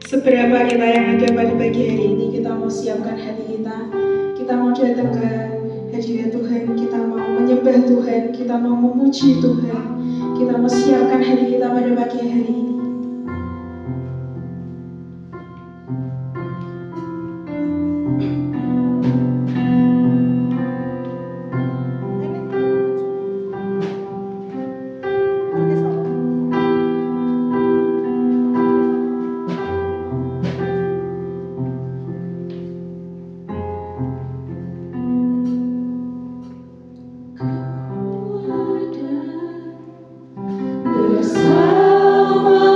Seberapa kita yang ada pada pagi hari ini, kita mau siapkan hati kita mau datang ke hadirat Tuhan, kita mau menyembah Tuhan, kita mau memuji Tuhan, kita mau siapkan hati kita pada pagi hari ini. Bersama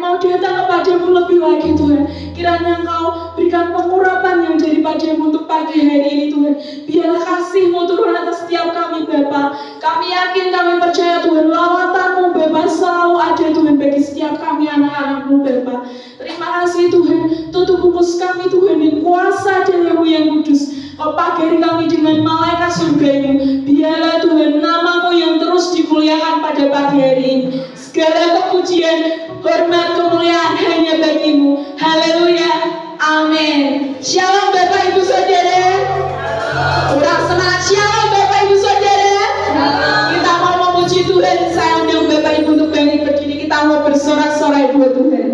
mau datang kepadamu lebih lagi Tuhan. Kiranya Engkau berikan pengurapan yang daripadamu untuk pagi hari ini Tuhan. Biarlah kasih-Mu turun atas setiap kami Bapa. Kami yakin, kami percaya Tuhan, lawatan-Mu Bapa selalu ada Tuhan bagi setiap kami anak-anak-Mu Bapa. Terima kasih Tuhan, tutup fokus kami Tuhan dan kuasa darah-Mu yang kudus. Kau pagari kami dengan malaikat surga-Mu. Biarlah Tuhan nama-Mu yang terus dimuliakan pada pagi hari ini. Segala kepujian, hormat, kemuliaan hanya bagi-Mu. Haleluya, amin. Shalom Bapak Ibu Saudara. Kurang semangat, shalom Bapak Ibu Saudara. Kita mau memuji Tuhan. Saya undang Bapak Ibu untuk bangkit berdiri. Kita mau bersorak-sorai buat Tuhan.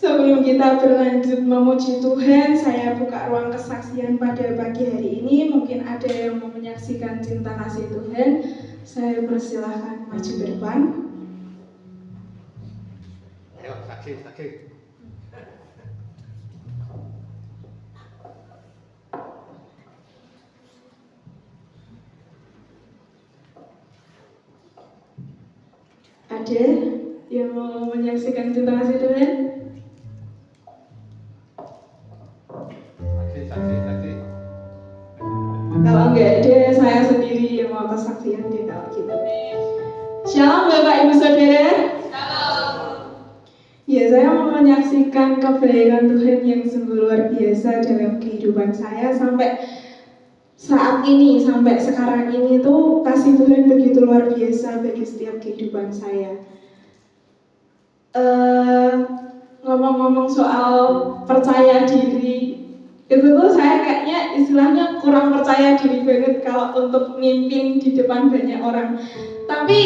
Sebelum kita berlanjut memuji Tuhan, saya buka ruang kesaksian pada pagi hari ini. Mungkin ada yang mau menyaksikan cinta kasih Tuhan. Saya persilahkan maju ke depan. Ayo, saksi. Ada yang mau menyaksikan cinta kasih Tuhan? Saksi. Kalau enggak ada, saya sendiri yang mau kesaksian di kalau gitu. Shalom Bapak Ibu Saudara. Shalom. Ya, saya mau menyaksikan kebaikan Tuhan yang sungguh luar biasa dalam kehidupan saya. Sampai saat ini sampai sekarang ini tuh kasih Tuhan begitu luar biasa bagi setiap kehidupan saya. Ngomong-ngomong soal percaya diri, itu tuh saya kayaknya istilahnya kurang percaya diri banget kalau untuk mimpin di depan banyak orang. Tapi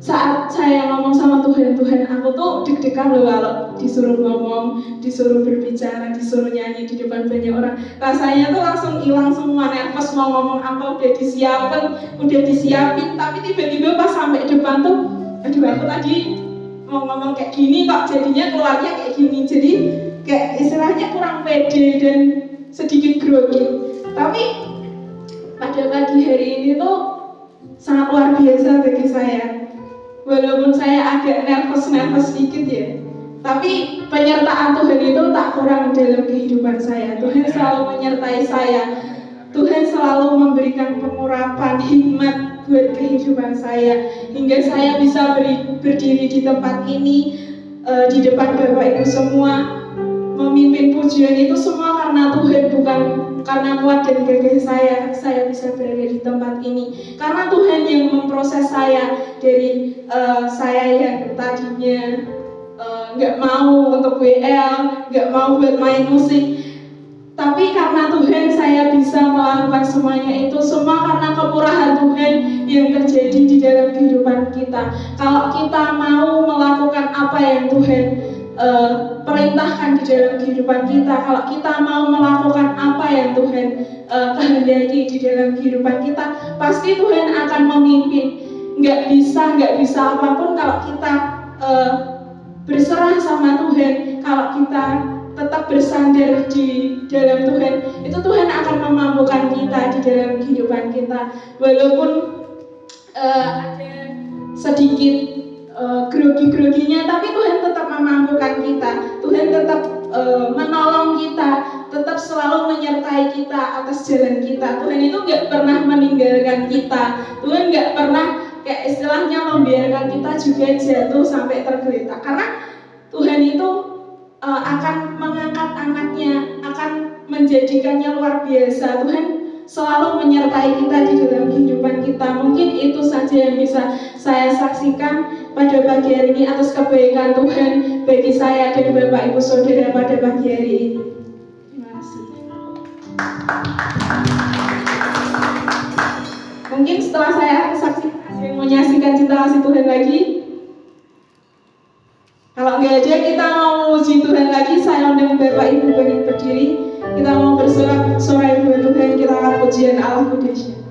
saat saya ngomong sama Tuhan, aku tuh deg-degan loh kalau disuruh ngomong, disuruh berbicara, disuruh nyanyi di depan banyak orang. Rasanya tuh langsung hilang semua, nervous mau ngomong apa udah disiapin, tapi tiba-tiba pas sampai depan tuh, aduh aku tadi mau ngomong kayak gini kok jadinya keluarnya kayak gini. Jadi kayak istilahnya kurang pede dan sedikit grogi. Tapi pada pagi hari ini tuh sangat luar biasa bagi saya. Walaupun saya agak nervous sedikit ya, tapi penyertaan Tuhan itu tak kurang dalam kehidupan saya. Tuhan selalu menyertai saya. Tuhan selalu memberikan pengurapan hikmat buat kehidupan saya, hingga saya bisa berdiri di tempat ini, di depan Bapak Ibu semua, memimpin pujian itu semua karena Tuhan, bukan karena kuat dan gagah saya bisa berada di tempat ini. Karena Tuhan yang memproses saya dari saya yang tadinya nggak mau untuk WL, nggak mau buat main musik. Tapi karena Tuhan saya bisa melakukan semuanya itu semua karena kemurahan Tuhan yang terjadi di dalam kehidupan kita. Kalau kita mau melakukan apa yang Tuhan perintahkan di dalam kehidupan kita, kalau kita mau melakukan apa yang Tuhan kehendaki di dalam kehidupan kita, pasti Tuhan akan memimpin. Nggak bisa apapun kalau kita berserah sama Tuhan, kalau kita tetap bersandar di dalam Tuhan, itu Tuhan akan memampukan kita di dalam kehidupan kita. Walaupun ada sedikit grogi-groginya, tapi Tuhan tetap memampukan kita. Tuhan tetap menolong kita, tetap selalu menyertai kita atas jalan kita. Tuhan itu nggak pernah meninggalkan kita. Tuhan nggak pernah kayak istilahnya membiarkan kita juga jatuh sampai tergeletak. Karena Tuhan itu akan mengangkat anaknya, akan menjadikannya luar biasa. Tuhan selalu menyertai kita di dalam kehidupan kita. Mungkin itu saja yang bisa saya saksikan pada pagi hari ini atas kebaikan Tuhan bagi saya dan Bapak Ibu Saudara pada pagi hari ini. Terima kasih. Mungkin setelah saya saksikan, ada yang mau nyaksikan cinta kasih Tuhan lagi? Kalau nggak ada, kita mau memuji Tuhan lagi. Saya undang Bapak Ibu berdiri. Kita mau bersorak-sorai buat Tuhan. Kita akan pujian Allah Kudusnya.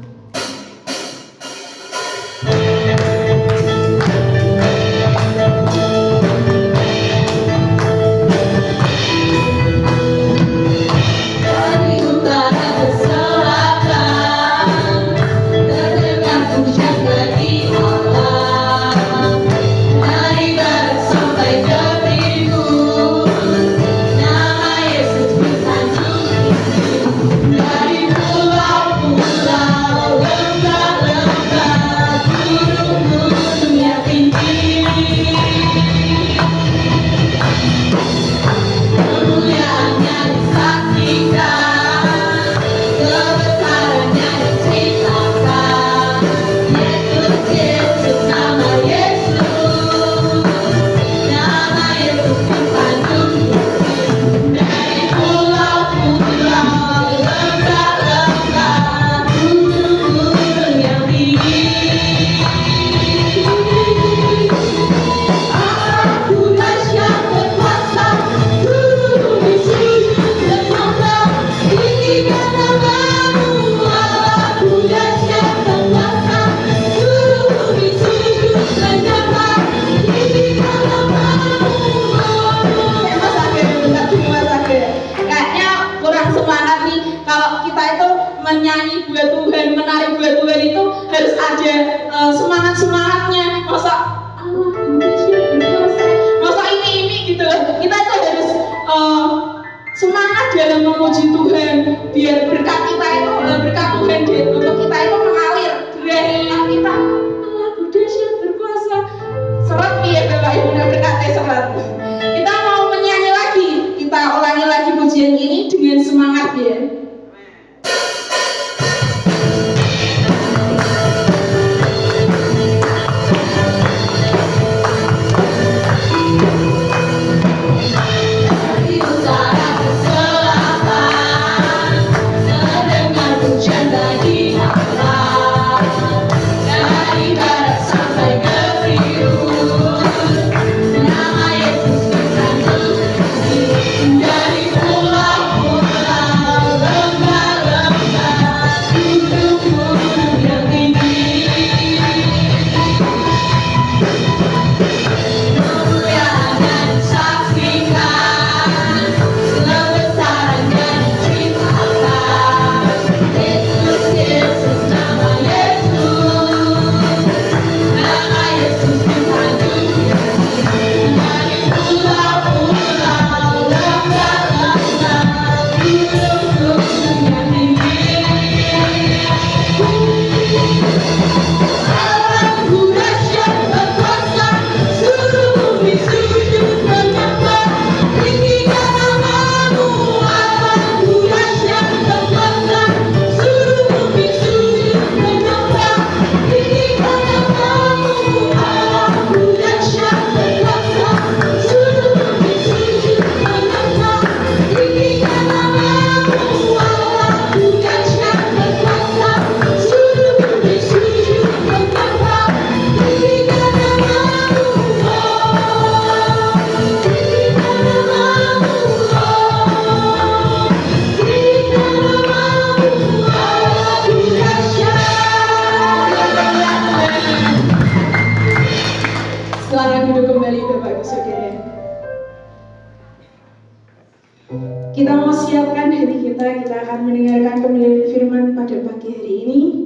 Menyanyi buat Tuhan, menari buat Tuhan itu harus ada semangat-semangatnya. Masa ini gitu. Kita tuh harus semangat dalam memuji Tuhan, biar berkat kita itu berkat Tuhan untuk kita itu mengalir dari kita. Allah dahsyat berkuasa. Seret ya Bapak Ibu berkatnya seret. Kita mau menyanyi lagi, kita ulangi lagi pujian ini dengan semangat ya. Kita mau siapkan hati kita akan mendengarkan pemberian firman pada pagi hari ini.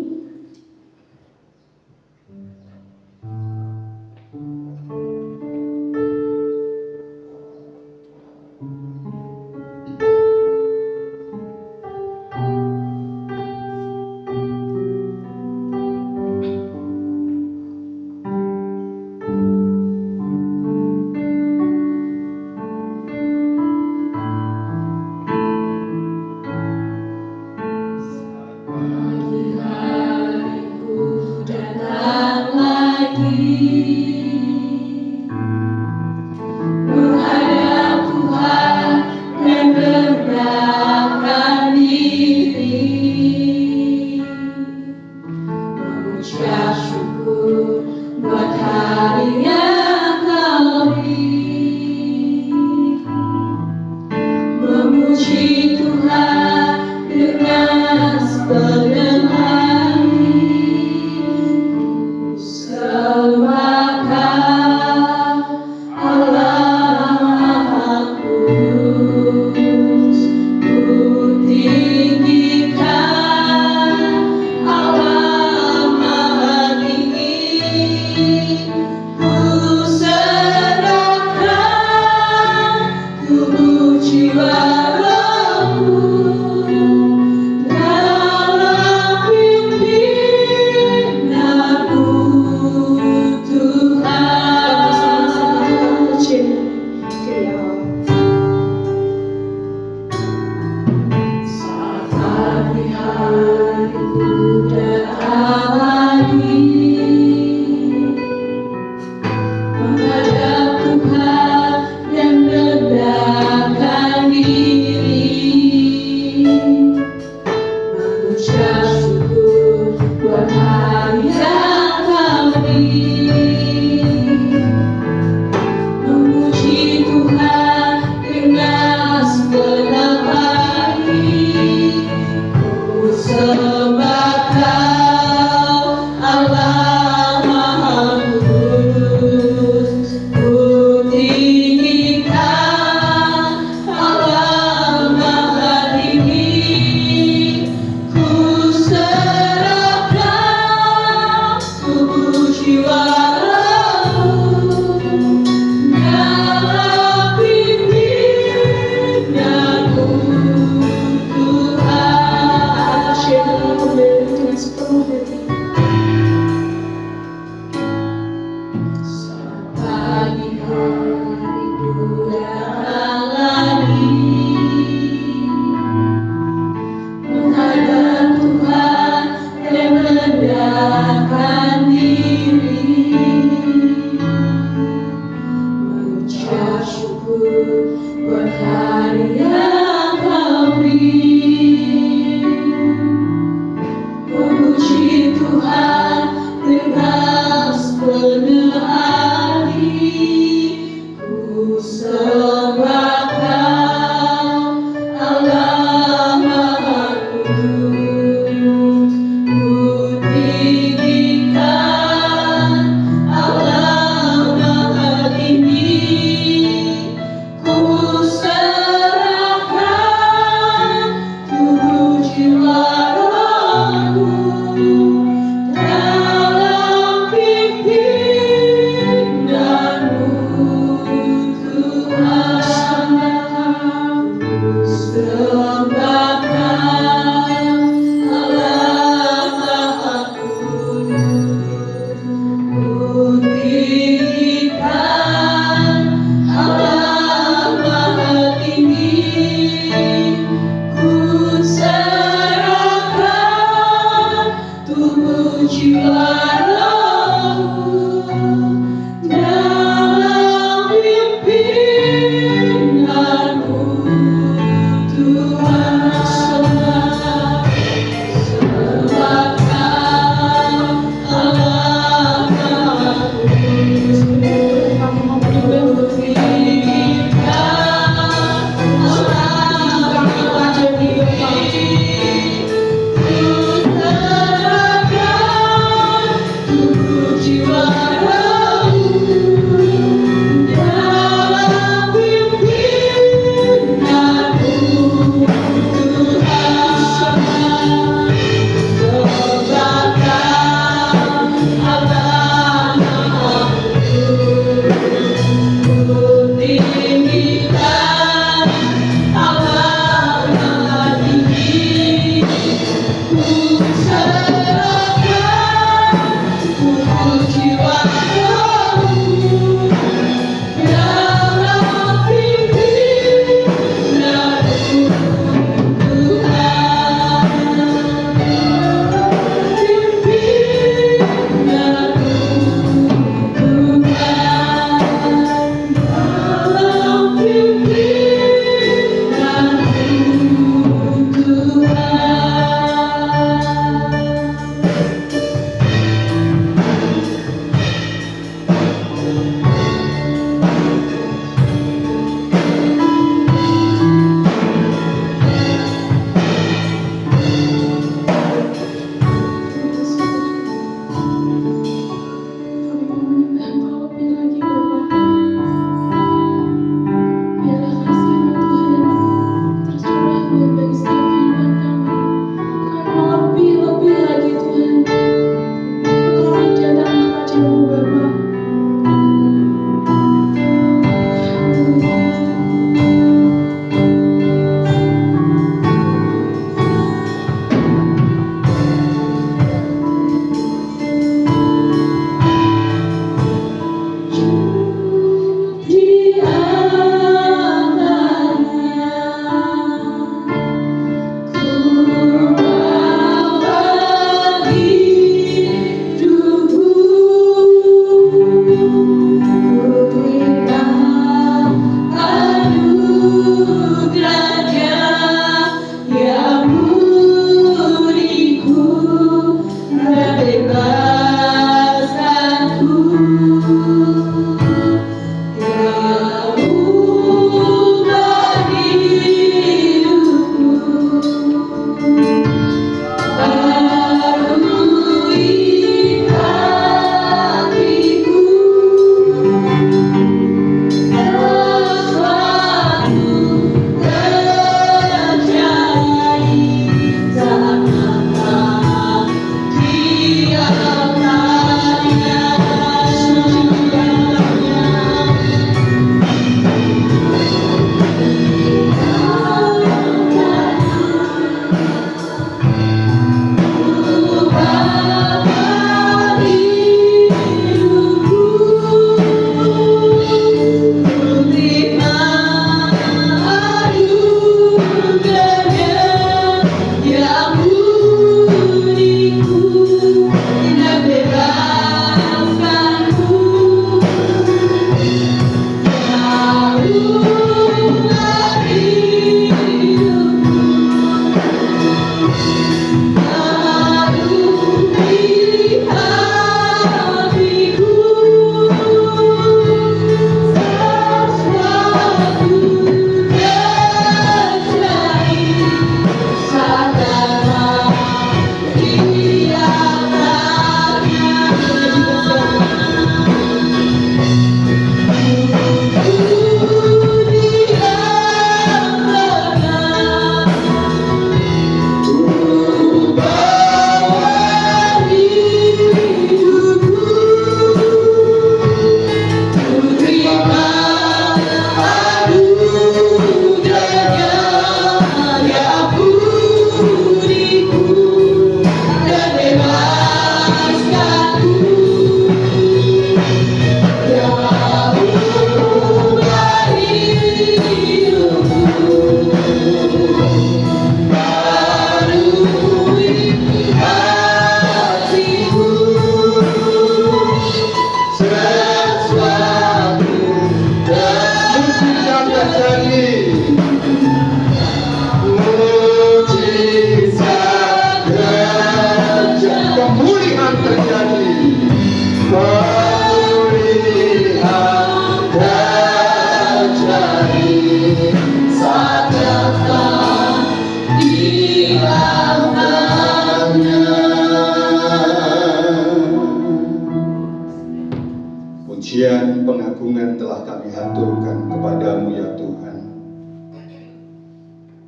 telah kami haturkan kepadamu ya Tuhan.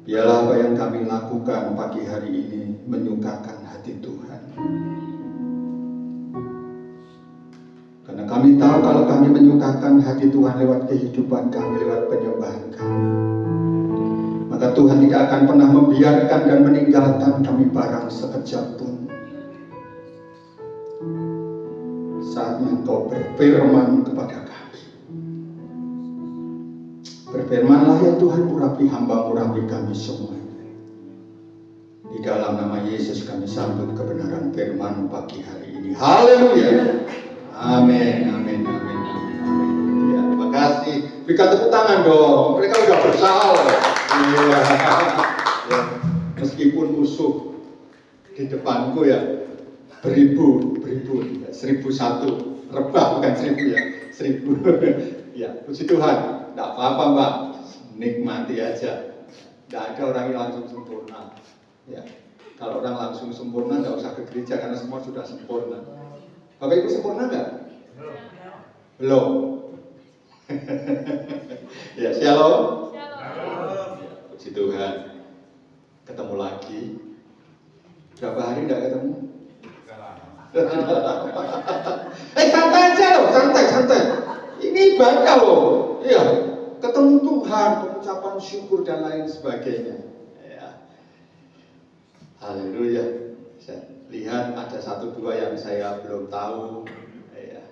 Biarlah apa yang kami lakukan pagi hari ini menyukakan hati Tuhan. Karena kami tahu kalau kami menyukakan hati Tuhan lewat kehidupan kami, lewat penyembahan kami, maka Tuhan tidak akan pernah membiarkan dan meninggalkan kami barang sekejap pun. Saatnya Engkau berfirman kepada kami. Berfirmanlah ya Tuhan, urapi hamba, urapi kami semua. Di dalam nama Yesus kami sambut kebenaran firman pagi hari ini. Haleluya. Amin, amin, amin, amin, amin. Ya, terima kasih. Berikan tepuk tangan dong. Mereka udah berusaha. Ya. Ya. Meskipun musuh di depanku ya beribu, 1001 rebah, bukan 1000 ya, 1000. Ya, puji Tuhan. Tidak apa-apa Mbak, nikmati aja. Tidak ada orang yang langsung sempurna. Ya, kalau orang langsung sempurna tidak usah ke gereja karena semua sudah sempurna. Bapak Ibu sempurna nggak? Belum. Ya, shalom. Ya, puji Tuhan. Ketemu lagi. Berapa hari tidak ketemu? Santai aja loh, santai. Ini ibadah loh. Iya, ketemu Tuhan, pengucapan syukur dan lain sebagainya. Ya. Haleluya. Saya lihat ada 1-2 yang saya belum tahu. Ya.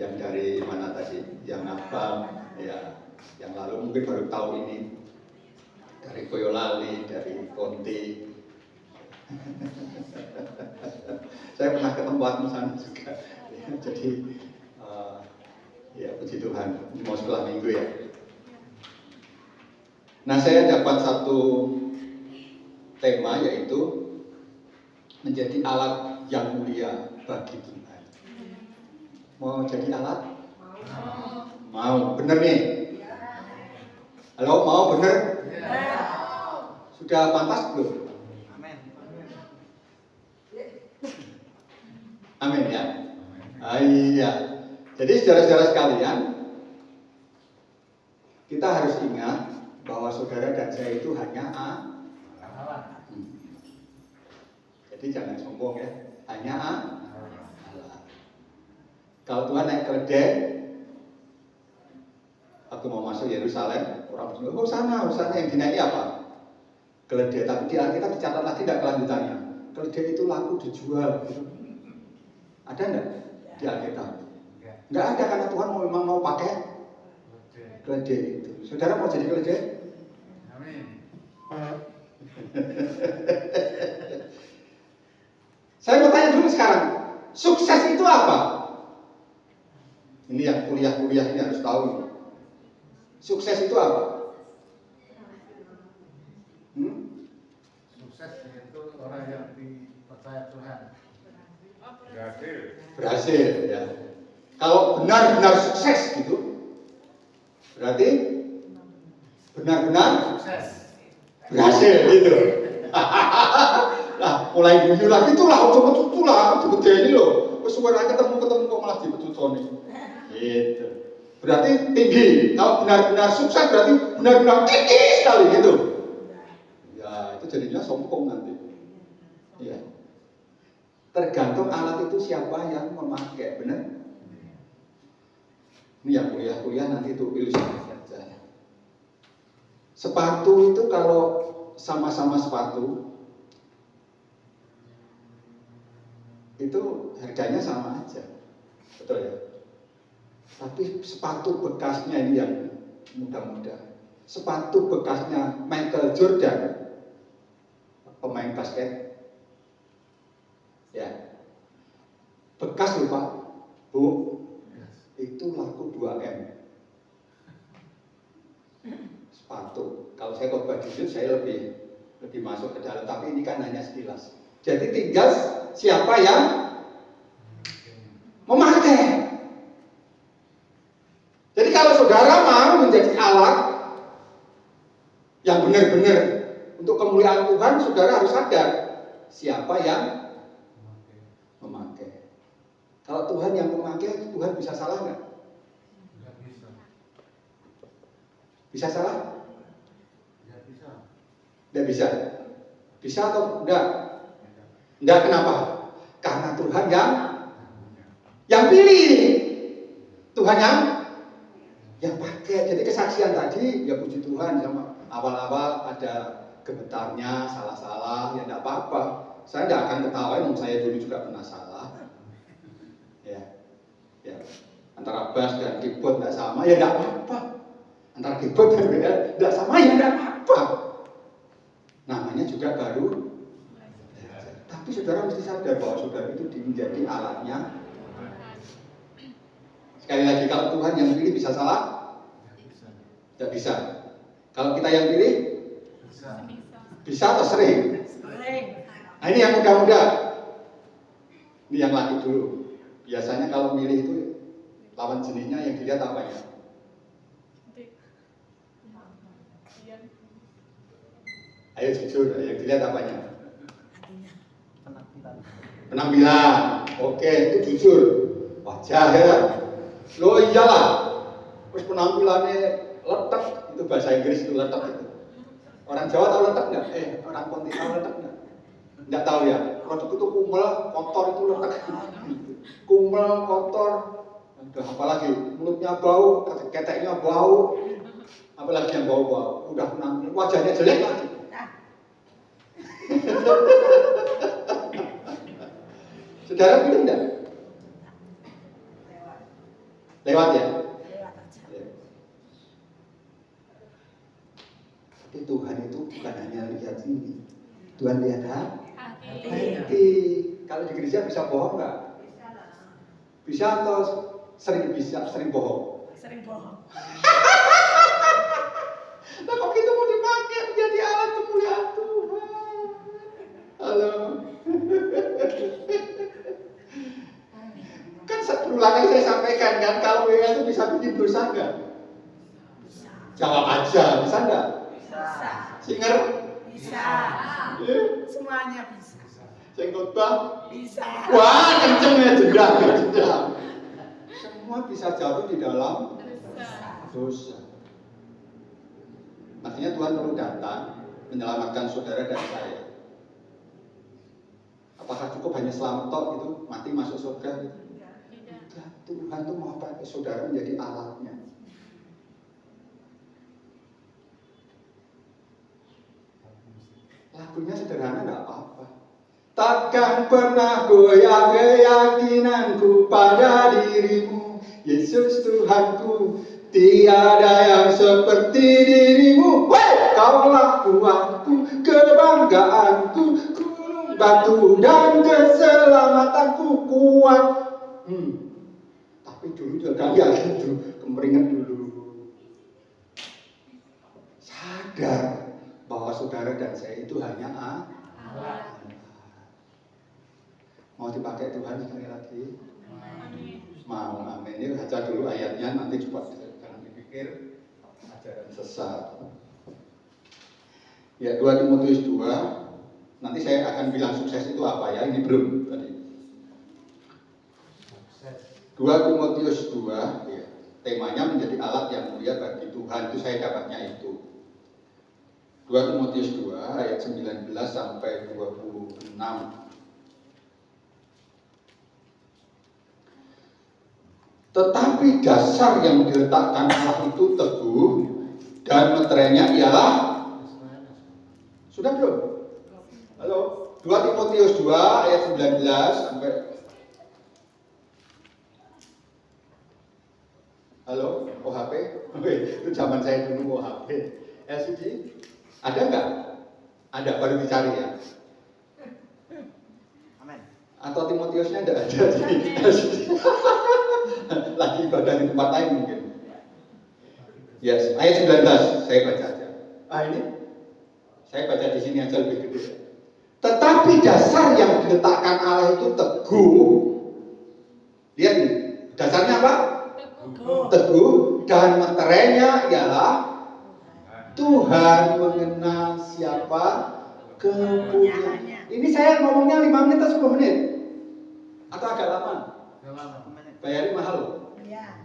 Yang dari mana tadi? Yang apa? Ya. Yang lalu mungkin baru tahu ini. Dari Boyolali, dari Ponti. Saya pernah ke tempatmu sana juga. Ya, jadi ya puji Tuhan, mau setelah minggu ya. Nah, saya dapat satu tema yaitu menjadi alat yang mulia bagi Tuhan. Mau jadi alat? Mau, bener nih? Halo, mau bener? Sudah pantas belum? Amin ya. Iya. Jadi saudara-saudara sekalian, kita harus ingat bahwa saudara dan saya itu hanya Jadi jangan sombong ya. Hanya Allah. Kalau Tuhan naik keledai, waktu mau masuk Yerusalem, orang bilang, sana yang dinaiki apa? Keledai. Tapi di Alkitab dicatat lagi tidak kelanjutannya. Keledai itu laku dijual. Ada enggak di Alkitab? Enggak ada, karena Tuhan memang mau pakai keledai itu. Saudara mau jadi keledai? Amin. Saya mau tanya dulu sekarang, sukses itu apa? Ini yang kuliah-kuliah ini harus tahu. Sukses itu apa? Sukses itu orang yang dipercaya Tuhan. Berhasil ya. Kalau benar-benar sukses gitu, berarti benar-benar Sukses. berhasil gitu. Nah, mulai dulu lagi itulah ini loh. Suara ketemu kok malah dibetutoni. Gitu. Berarti tinggi. Kalau benar-benar sukses berarti benar-benar tinggi sekali gitu. Ya, itu jadinya sombong nanti. Ya. Tergantung alat itu siapa yang memakai, benar? Ini yang kuliah nanti itu ilustrasi saja. Sepatu itu kalau sama-sama sepatu itu harganya sama aja, betul ya? Tapi sepatu bekasnya ini yang muda-muda. Sepatu bekasnya Michael Jordan, pemain basket. Ya, bekas loh Pak, Bu, itu laku 2M. Sepatu. Kalau saya khotbah jujur, saya lebih masuk ke dalam. Tapi ini kan hanya sekilas. Jadi tinggal siapa yang memakai. Jadi kalau saudara mau menjadi alat yang benar-benar untuk kemuliaan Tuhan, saudara harus sadar siapa yang memakai. Kalau Tuhan yang memakai, Tuhan bisa salah nggak? Bisa salah? Ya bisa. Tidak bisa. Bisa atau enggak? Enggak, kenapa? Karena Tuhan yang pilih. Tuhan yang pakai. Jadi kesaksian tadi, ya puji Tuhan, sama awal-awal ada gemetarnya, salah-salah, ya enggak apa-apa. Saya enggak akan ketawa, saya dulu juga pernah salah. Ya. Antara bass dan keyboard enggak sama, ya enggak apa-apa. Antara keyboard dan beda enggak sama, ya enggak apa-apa. Namanya juga baru. Tapi saudara mesti sadar bahwa saudara itu menjadi alatnya. Sekali lagi, kalau Tuhan yang pilih bisa salah? Tidak bisa. Kalau kita yang pilih? Bisa atau sering? Nah, ini yang muda-muda. Ini yang laki dulu. Biasanya kalau milih itu lawan jenisnya yang dilihat apa ya? Ayo jujur, yang dilihat apanya? Penampilan. Oke, itu jujur. Wajah ya. Loh iyalah. Terus penampilannya letek, itu bahasa Inggris itu letek itu. Orang Jawa tahu letek enggak? Orang Pontianak tahu letek enggak? Enggak tahu ya. Letek itu kumel, kotor itu letek. Kumel, kotor. Udah apalagi mulutnya bau, keteknya bau. Apalagi yang bau-bau. Udah penampilan wajahnya jelek lagi. Saudara pilih enggak? Lewat ya? Lewat aja. Tapi Tuhan itu bukan hanya lihat ini. Tuhan lihat hati. Kalau di gereja bisa bohong enggak? Bisa atau sering bohong? Sering bohong. Nah kok kita mau dipakai menjadi alat kemuliaan Tuhan? Halo. Kan berulang kali saya sampaikan kan, kalau WA itu bisa bikin dosa enggak? Bisa. Jawab aja, bisa enggak? Bisa. Singer? Bisa. Semuanya bisa. Sing khotbah? Bisa. Wah, kenceng ya, jendang. Semua bisa jatuh di dalam dosa. Makanya Tuhan perlu datang menyelamatkan saudara dan saya. Apakah cukup hanya selamat tok itu, mati masuk surga gitu? Tidak. Tuhan tuh mau pakai saudara menjadi alatnya. Lagunya sederhana enggak apa-apa. Takkan pernah goyah keyakinanku pada dirimu, Yesus Tuhanku. Tiada yang seperti dirimu. Weh, kaulah kuatku, kebanggaanku, gunung batu dan keselamatanku kuat. Tapi dulu juga ya gitu, kemeringat dulu. Sadar bahwa saudara dan saya itu hanya alat. Mau dipakai Tuhan sekali lagi? Mau, amin. Ini baca dulu ayatnya, nanti coba jangan dipikir ajaran sesat. Ya, 2 Timotius 2. Nanti saya akan bilang sukses itu apa ya, ini belum tadi. 2 Timotius 2, ya, temanya menjadi alat yang mulia bagi Tuhan, itu saya dapatnya itu. 2 Timotius 2 ayat 19 sampai 26. Tetapi dasar yang diletakkan Allah itu teguh dan meterainya ialah. Sudah belum? Halo? 2 Timotius 2 ayat 19 sampai. Halo? OHP? Itu zaman saya dulu OHP. LCD? Ada enggak? Ada, baru dicari ya. Amin. Atau Timotiusnya enggak ada di LCD. Lagi ibadah di tempat lain mungkin. Yes, ayat 19 saya baca aja. Ini saya baca di sini aja lebih gede. Tetapi dasar yang diletakkan Allah itu teguh. Lihat nih, dasarnya apa? Teguh dan meterainya ialah Tuhan mengenal siapa kepunyaannya. Ini saya ngomongnya 5 menit atau 10 menit? Atau agak lama? Bayarin mahal loh. Iya.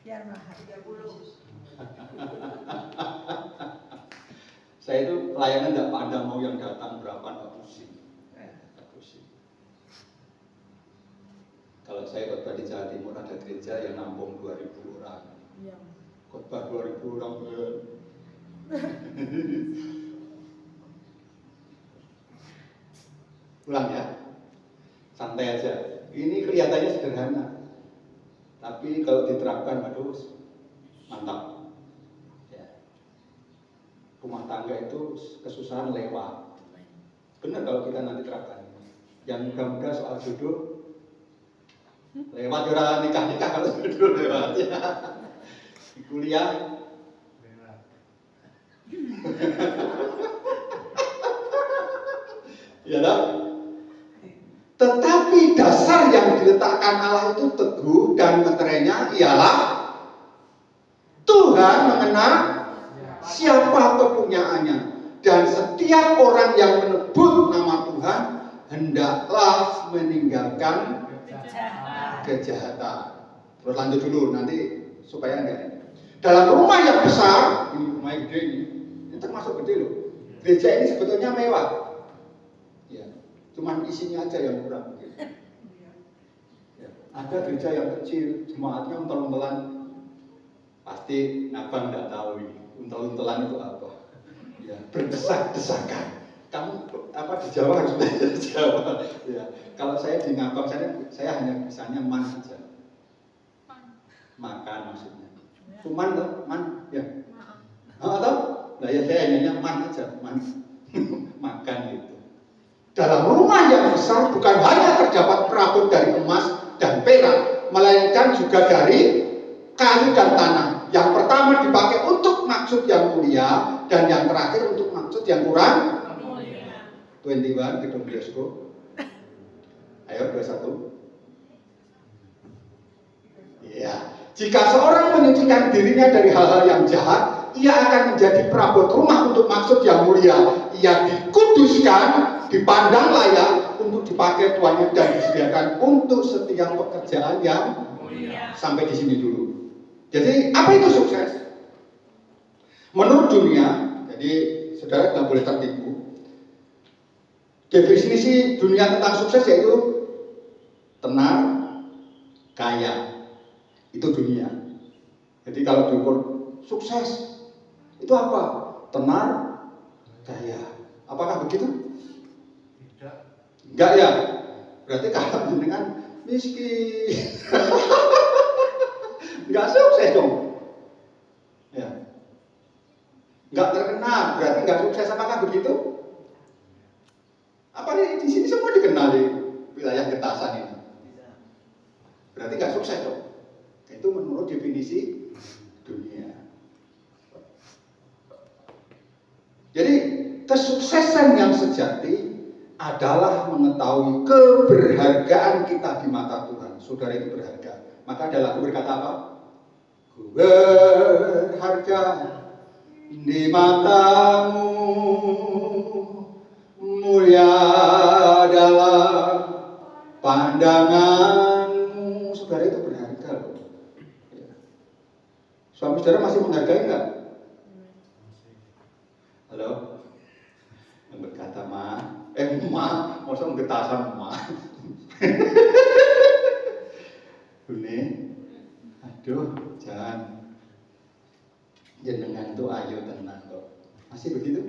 Biar mahal. 30. Saya itu pelayanan tidak pandang mau yang datang berapa, nggak pusing. Nggak pusing. Kalau saya khotbah di Jawa Timur ada gereja yang nampung 2.000 orang. Iya. Khotbah 2.000 orang. Ulang ya, santai aja. Ini kelihatannya sederhana, tapi kalau diterapkan, aduh, mantap. Ya. Rumah tangga itu kesusahan lewat. Benar kalau kita nanti terapkan. Yang muda-muda soal jodoh, lewat orang nikah kalau jodoh lewat ya. Di kuliah. Lewat. Ya tak? Tetapi dasar yang diletakkan Allah itu teguh dan meterainya ialah Tuhan mengenal siapa kepunyaannya, dan setiap orang yang menyebut nama Tuhan hendaklah meninggalkan kejahatan. Terus lanjut dulu nanti supaya enggak. Dalam rumah yang besar, ini rumah gede ini termasuk gede loh. Gereja ini sebetulnya mewah. Ya, cuman isinya aja yang kurang. Ya, ada gereja yang kecil, jemaatnya untel-untelan. Pasti Abang enggak tahu ini. Untel-untelan itu apa? Ya, berdesak-desakan. Kamu apa di Jawa harus belajar Jawa. Ya, kalau saya di Ngabang saya hanya bisanya man saja. Makan maksudnya. Cuman tuh, man, ya. Atau? Nah ya saya hanya man aja, man. Makan gitu. Dalam rumah yang besar bukan hanya terdapat perabot dari emas dan perak, melainkan juga dari kayu dan tanah. Yang pertama dipakai untuk maksud yang mulia, dan yang terakhir untuk maksud yang kurang mulia. 21 gedung bioskop. Ayo 21. Iya. Jika seorang menyucikan dirinya dari hal-hal yang jahat, ia akan menjadi perabot rumah untuk maksud yang mulia. Ia dikuduskan, dipandang layak untuk dipakai tuannya, dan disediakan untuk setiap pekerjaan yang mulia. Sampai di sini dulu. Jadi apa itu sukses? Menurut dunia, jadi saudara tidak boleh tertipu. Definisi dunia tentang sukses yaitu tenar, kaya. Itu dunia. Jadi kalau diukur sukses itu apa? Tenar, kaya. Apakah begitu? Tidak. Enggak ya. Berarti kalau dengan miskin. Enggak sukses dong. Ya. Enggak terkenal, berarti enggak sukses. Apakah begitu? Apa di sini semua dikenal di wilayah Getasan ini? Berarti enggak sukses dong. Itu menurut definisi dunia. Jadi kesuksesan yang sejati adalah mengetahui keberhargaan kita di mata Tuhan. Saudara itu berharga. Maka ada lagu berkata apa? Ku berharga di matamu, mulia dalam pandanganmu. Saudara itu berharga loh. Suami saudara masih menghargai enggak? Halo? Yang berkata ma, masa menggetasan ma. Bune, aduh, jangan. Jenengan tuh ayo tenang kok. Masih begitu?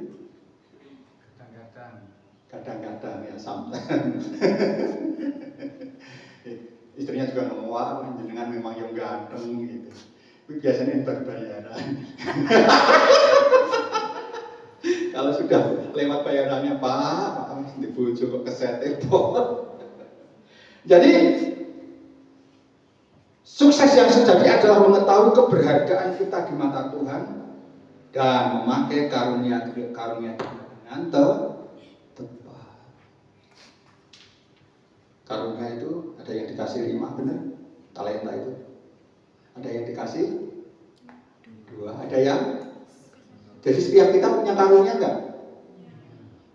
Kadang-kadang ya sometimes. Istrinya juga ngomong, jenengan memang yang ganteng gitu. Tapi biasanya berbayaran. Kalau sudah lewat bayarannya Pak dibujuk kok kesete Pak. Jadi sukses yang sejati adalah mengetahui keberhargaan kita di mata Tuhan dan memakai karunia dengan tepat. Karunia itu ada yang dikasih 5, benar? Talenta itu. Ada yang dikasih 2, ada yang. Jadi setiap kita punya karunia enggak?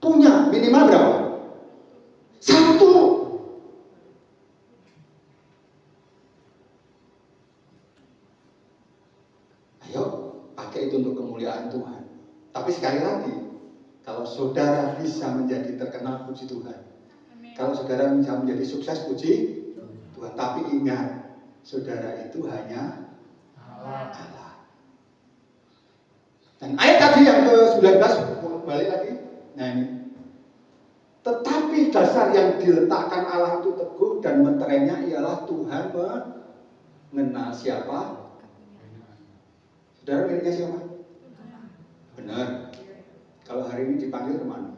Punya, minimal berapa? 1. kemuliaan Tuhan. Tapi sekali lagi, kalau saudara bisa menjadi terkenal, puji Tuhan. Kalau saudara bisa menjadi sukses, puji Tuhan. Tapi ingat, saudara itu hanya Allah. Dan ayat tadi yang ke-19, balik lagi. Nah ini. Tetapi dasar yang diletakkan Allah itu teguh dan meterainya ialah Tuhan mengenal siapa. Saudara miliknya siapa? Benar. Kalau hari ini dipanggil kemana?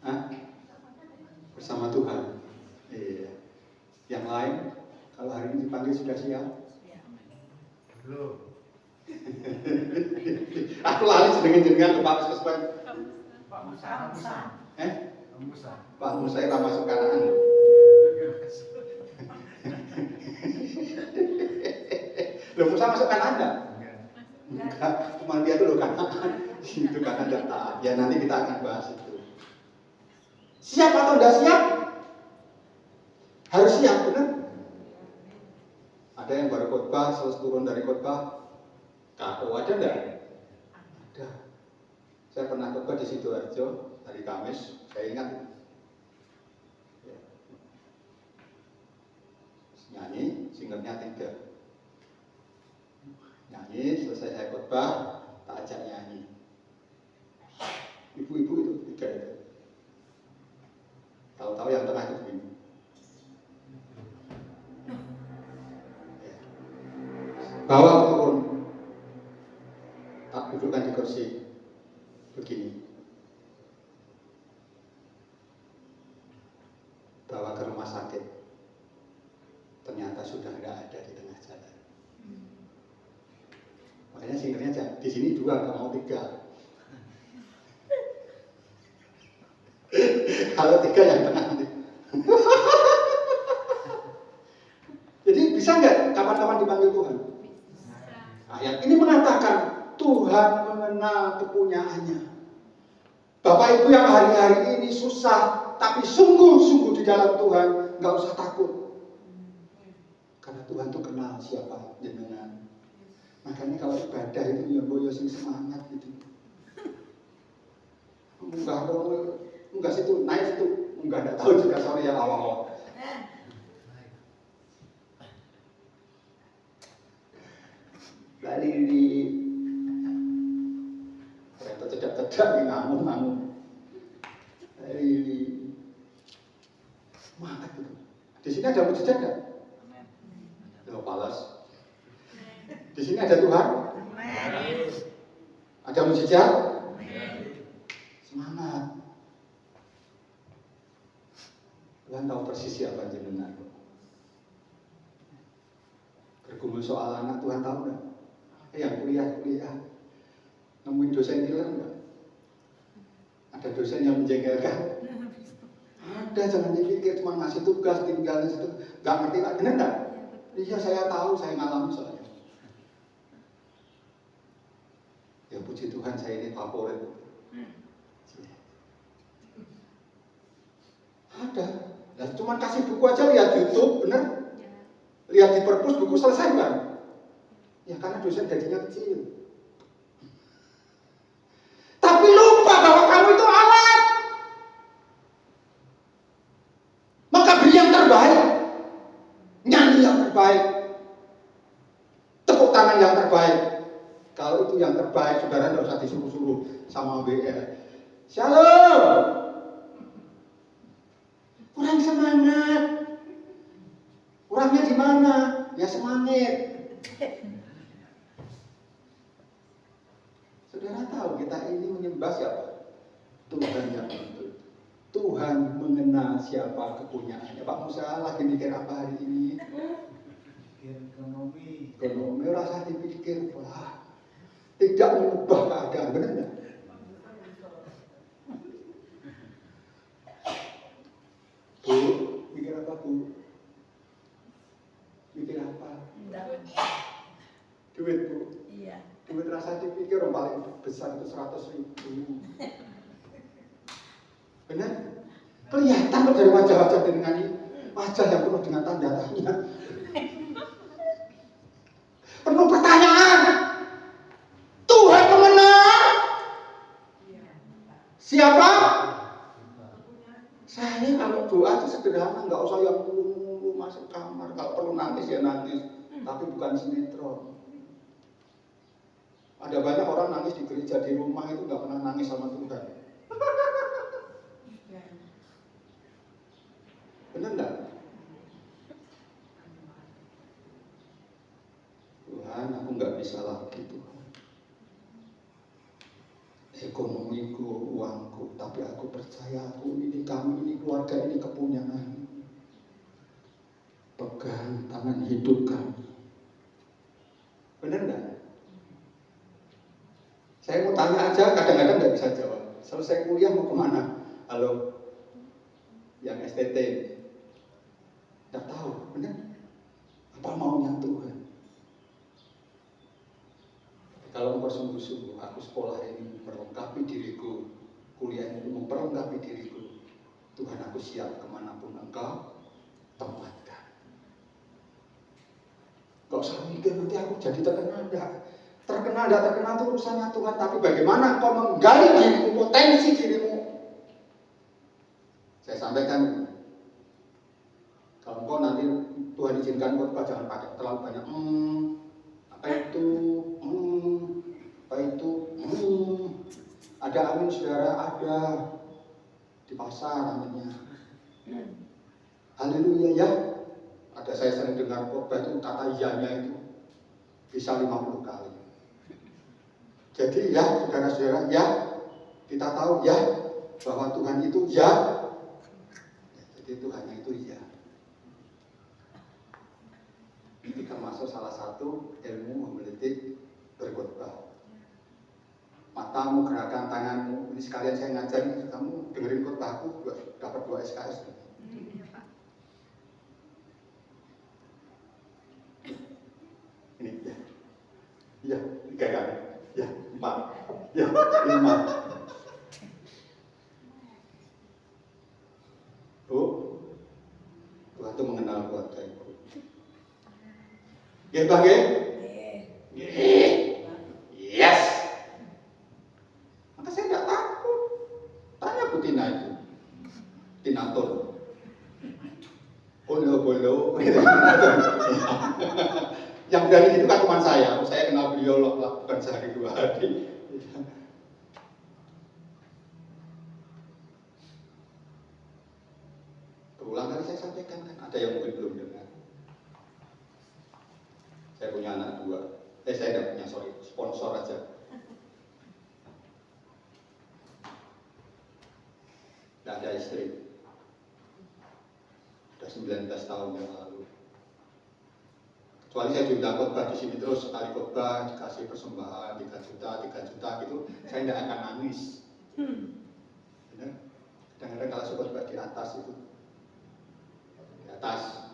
Hah? Bersama Tuhan. Iya. Yang lain, kalau hari ini dipanggil sudah siap? Belum. Aku lali jenengan ke Pak Musa. Pak Musa. Pak Musa. Pak Musa itu masuk Kanaan. Loh, Musa masuk Kanaan enggak? Enggak, cuma dia dulu Kanaan. Itu karena tidak taat. Ya nanti kita akan bahas itu. Siap atau tidak siap? Harus siap, benar? Ada yang baru khotbah, selesai turun dari khotbah, KO ada enggak? Ada. Saya pernah khotbah di Sidoarjo hari Kamis, saya ingat. Ya. Nyanyi, singernya 3. Nyanyi, selesai saya khotbah, tak ajak nyanyi. Ibu-ibu itu 3 itu. Tahu-tahu yang tengah itu begini. Ya. Bawa turun, tak dudukkan di kursi begini. Bawa ke rumah sakit. Ternyata sudah tidak ada di tengah jalan. Makanya singernya di sini 2, nggak mau 3. Kalau 3 yang tengah nanti. Jadi bisa nggak kapan-kapan dipanggil Tuhan? Ayat ini mengatakan Tuhan mengenal kepunyaannya. Bapak Ibu yang hari-hari ini susah, tapi sungguh-sungguh di dalam Tuhan, nggak usah takut. Karena Tuhan tuh kenal siapa jenengan. Makanya kalau ibadah itu ya boyo sing semangat gitu. Enggak situ, naik situ. Enggak tahu juga, sorry ya awal-awal. Lali di kereta cedak-cedak di ngamuk-ngamuk. Lali di semangat gitu. Di sini ada mujizat enggak? Loh, palas. Di sini ada Tuhan? Ada mujizat? Semangat. Tuhan tahu persis siapa jenengan. Bergumul soal anak, Tuhan tahu enggak? Yang kuliah. Nemuin dosen killer enggak? Ada dosen yang menjengkelkan? Ada, jangan dipikir cuma ngasih tugas, tinggalnya situ. Enggak ngerti lagi, benar enggak? Iya, saya tahu, saya ngalami soalnya. Ya puji Tuhan, saya ini favorit. Ada. Nah, cuma kasih buku aja, lihat YouTube, bener? Lihat di perpus, buku selesai kan? Ya karena dosen gajinya kecil. Tapi lupa bahwa kamu itu alat. Maka beri yang terbaik. Nyanyi yang terbaik. Tepuk tangan yang terbaik. Kalau itu yang terbaik, saudara tidak usah disuruh-suruh sama WL. Shalom. Kurang semangat. Kurangnya di mana? Ya semangat. Saudara tahu kita ini menyembah siapa? Tuhan yang betul. Tuhan mengenal siapa kepunyaannya. Pak Musa lagi mikir apa hari ini? Ekonomi. Ekonomi rasa dipikir, wah, tidak mengubah keadaan, benar nggak? Bu, mikir apa Bu? Mikir apa? Duit Bu. Iya. Duit rasa dipikir yang paling besar itu 100.000. Benar? Kelihatan kok dari wajah-wajah dengan ini, wajah yang penuh dengan tanda tanya, penuh pertanyaan. Siapa? Saya kalau doa itu sederhana, nggak usah yang mulu masuk kamar. Kalau perlu nangis ya nangis, tapi bukan sinetron. Ada banyak orang nangis di gereja, di rumah itu nggak pernah nangis sama Tuhan. Benar nggak? Tuhan, aku nggak bisa lagi Tuhan. Ekonomiku, uangku, tapi aku percaya kami ini keluarga ini kepunyaan. Pegang tangan hidup kami. Benar nggak? Saya mau tanya aja, kadang-kadang nggak bisa jawab. Selesai kuliah mau kemana? Halo, yang STT, nggak tahu, benar? Apa maunya Tuhan? Kalau bersungguh-sungguh, aku sekolah ini memperlengkapi diriku, kuliah ini memperlengkapi diriku. Tuhan, aku siap kemanapun Engkau tempatkan. Gak usah mikir nanti aku jadi terkenal, enggak. Terkenal itu urusannya Tuhan, tapi bagaimana Engkau menggali dirimu, potensi dirimu. Saya sampaikan, kalau Engkau nanti Tuhan izinkan khotbah jangan pakai terlalu banyak ada amin saudara, ada di pasar aminnya. Haleluya ya. Ada saya sering dengar khotbah itu kata iyanya itu bisa 50 kali. Jadi ya saudara-saudara ya, kita tahu ya bahwa Tuhan itu ya. Jadi Tuhannya itu ya. Ini termasuk salah satu ilmu memelitik berkhotbah. Matamu, gerakan tanganmu, ini sekalian saya ngajar, kamu dengerin khotbahku, dapat 2 SKS. Ini ya, ya, 3 kali, ya, 4, ya, 5. Bu, Tuhan itu mengenal keluarga ibu. Ya, Bang, ya? Yes. Maka saya nggak takut. Tanya Bu Tina itu, Tinatur. Bolo. Yang berani itu kan cuma saya kenal beliau lah, bukan sehari 2 hari. Berulang kali saya sampaikan kan, ada yang mungkin belum dengar. Saya punya anak 2. Saya tidak punya, sponsor aja. Tidak ada istri. Sudah 19 tahun yang lalu. Kecuali saya diundang khotbah di sini terus, sekali khotbah dikasih persembahan 3 juta gitu, saya tidak akan nangis. Benar? Kadang-kadang kalau khotbah di atas itu, di atas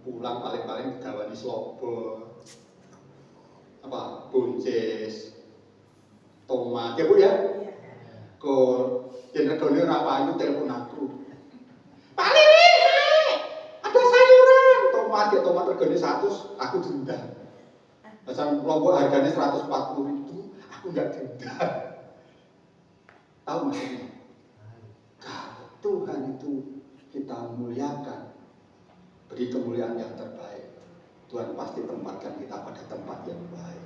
pulang paling-paling digawani slobo, buncis, tomat, ya Bu ya? Kol, yang regone ora payu telepon aku. Pak Liwi, ada sayuran. Tomat regane 100, aku diundang. Pasang Lombok harganya 140 itu, aku enggak diundang. Tahu maksudnya? Kalau Tuhan itu kita muliakan, beri kemuliaan yang terbaik, Tuhan pasti tempatkan kita pada tempat yang baik.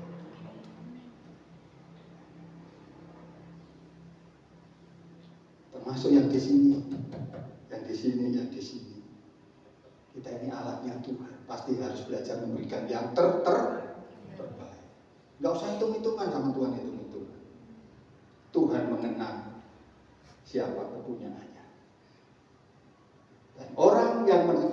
Termasuk yang di sini, yang di sini. Kita ini alatnya Tuhan, pasti harus belajar memberikan yang terbaik. Nggak usah hitung-hitungan sama Tuhan, hitung-hitungan. Tuhan mengenal siapa kepunyaannya. Dan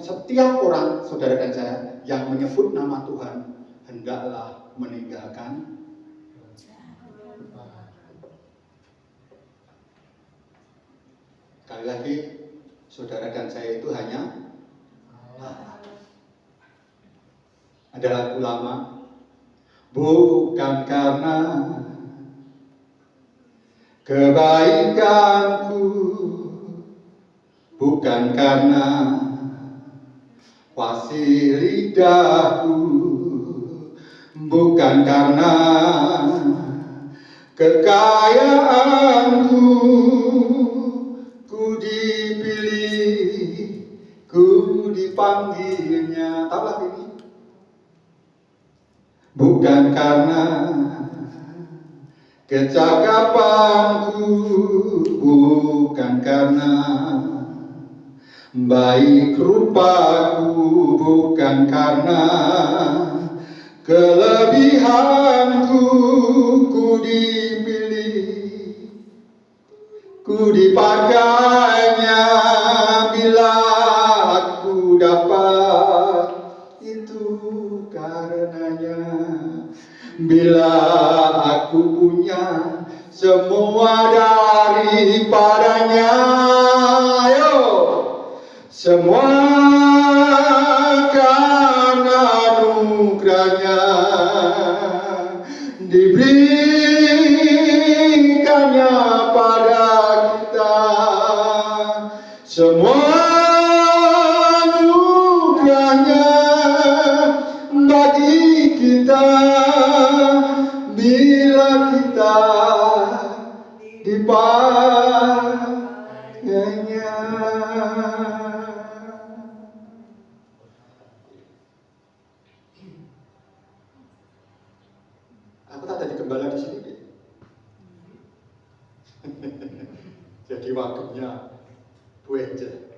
setiap orang, saudara dan saya, yang menyebut nama Tuhan, hendaklah meninggalkan sekali lagi, saudara dan saya itu hanya ada lagu lama, bukan karena kebaikanku, bukan karena fasih lidahku, bukan karena kekayaanku, ku dipilih, ku dipanggilnya. Tahu lagu ini? Bukan karena kecakapanku, bukan karena baik rupaku, bukan karena kelebihanku, ku dipilih, ku dipakainya. Bila aku dapat, itu karenanya. Bila aku punya semua daripadanya, ayo, semua karena anugerahnya, diberikannya pada kita. Semua anugerahnya bagi kita, bila kita dipakainya. Aku tak jadi gembala di sini. Jadi waktunya Bu Angel.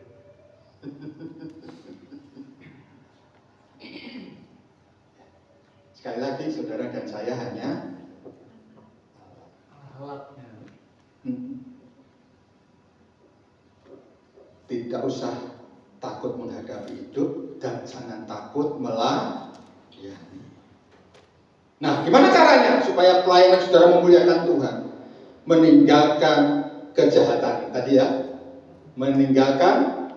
Sekali lagi, saudara dan saya hanya Alatnya. Tidak usah takut menghadapi hidup dan jangan takut melayani. Nah, gimana caranya supaya pelayanan saudara memuliakan Tuhan? Meninggalkan kejahatan tadi ya. Meninggalkan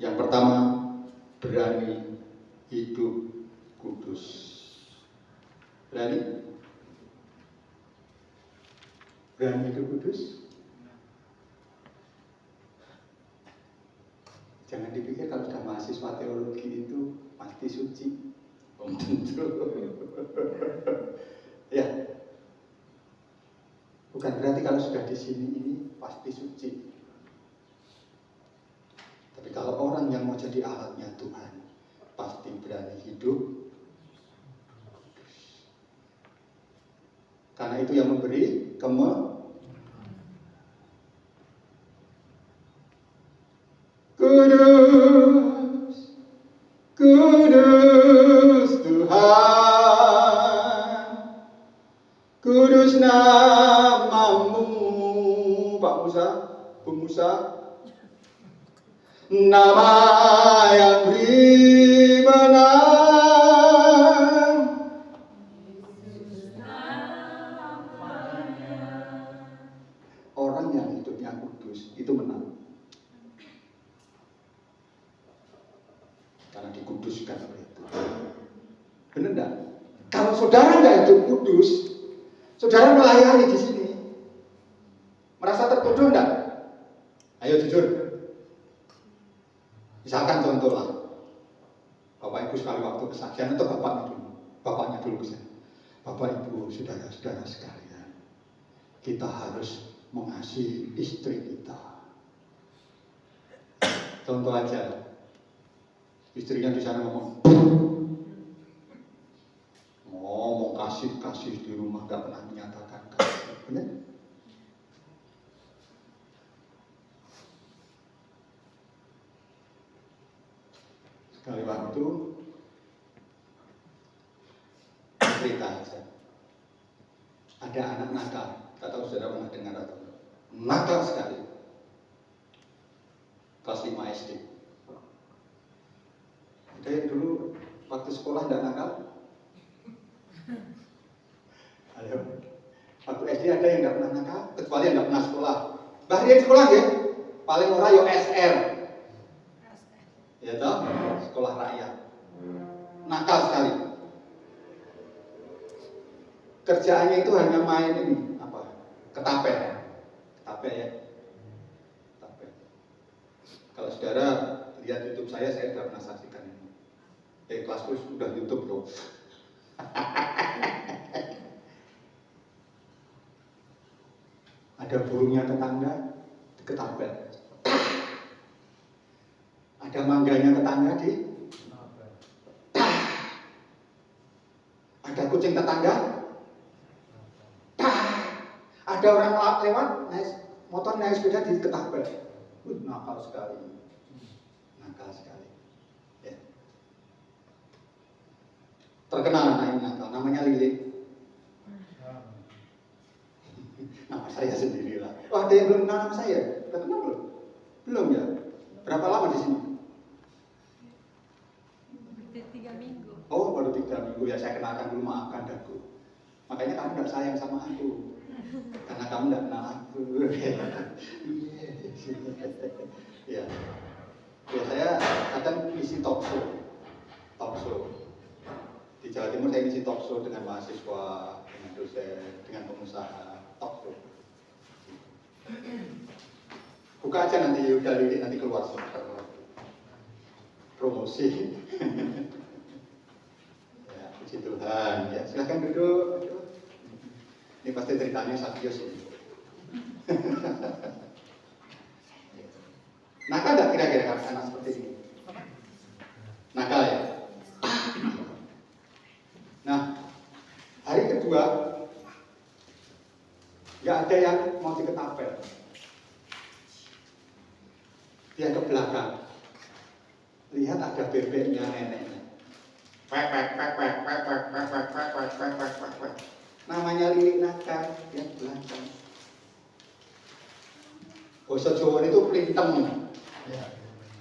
yang pertama, berani hidup kudus. Berani? Berani hidup kudus? Jangan dipikir kalau sudah mahasiswa teologi itu pasti suci. Belum tentu. Ya. Bukan berarti kalau sudah di sini ini pasti suci. Tapi kalau orang yang mau jadi alatnya Tuhan, pasti berani hidup. Karena itu yang memberi Kudus, kudus Tuhan, kudus namamu. Pak Musa, Bu Musa, nama yang beri menang. Orang yang hidupnya kudus itu menang. Karena dikuduskan oleh Tuhan. Benar enggak? Kalau saudara enggak hidup kudus, saudara melayani di sini, merasa tertuduh enggak? Ayo jujur. Misalkan contoh lah, Bapak Ibu sekali waktu kesaksian atau bapaknya dulu kesaksian. Bapak Ibu, saudara-saudara sekalian, kita harus mengasihi istri kita. Contoh aja. Istrinya di sana ngomong kasih di rumah, gak pernah menyatakan kasih. Benar? Sekali waktu cerita aja. Ada anak nakal, gak tahu saudara pernah dengar atau enggak. Nakal sekali. Kelas 5 SD. Saya dulu waktu sekolah tidak nakal. Ayo. Waktu SD ada yang tidak pernah nakal, kecuali yang tidak pernah sekolah. Bahkan sekolah ya, paling ora yo SR. Ya toh, sekolah rakyat. Nakal sekali. Kerjaannya itu hanya main ini, ketapel. Ketapel ya. Ketapel. Kalau saudara lihat YouTube saya sudah pernah saksikan ini. Kelasku sudah YouTube loh. Ada burungnya tetangga, ketapel. Ada mangganya tetangga di. Ada kucing tetangga. Ada orang lewat naik motor naik sepeda di ketapel. Nakal sekali. Nakal sekali. Ya. Terkenal anak ini nakal, namanya Lili. Nama saya sendiri lah. Oh, ada yang belum kenal nama saya? Udah kenal belum? Belum ya? Berapa lama di sini? 3 minggu. Oh, baru 3 minggu ya. Saya kenalkan dulu, maafkan daku. Makanya kamu gak sayang sama aku. Karena kamu gak kenal aku. Ya. Ya, saya kadang isi talk show. Di Jawa Timur saya isi talk show dengan mahasiswa, dengan dosen, dengan pengusaha. Talk show. Buka aja nanti udah lirik nanti keluar semua. Promosi. Ya, puji Tuhan. Ya, silahkan duduk. Ini pasti ceritanya Sakyus ini. Nakal gak kira-kira anak seperti ini? Nakal ya? Nah, hari kedua gak ada yang mau diketapel. Dia ke belakang. Lihat ada bebeknya neneknya. Namanya Lilik nakal, dia ke belakang. Bahasa Jawa itu plintem.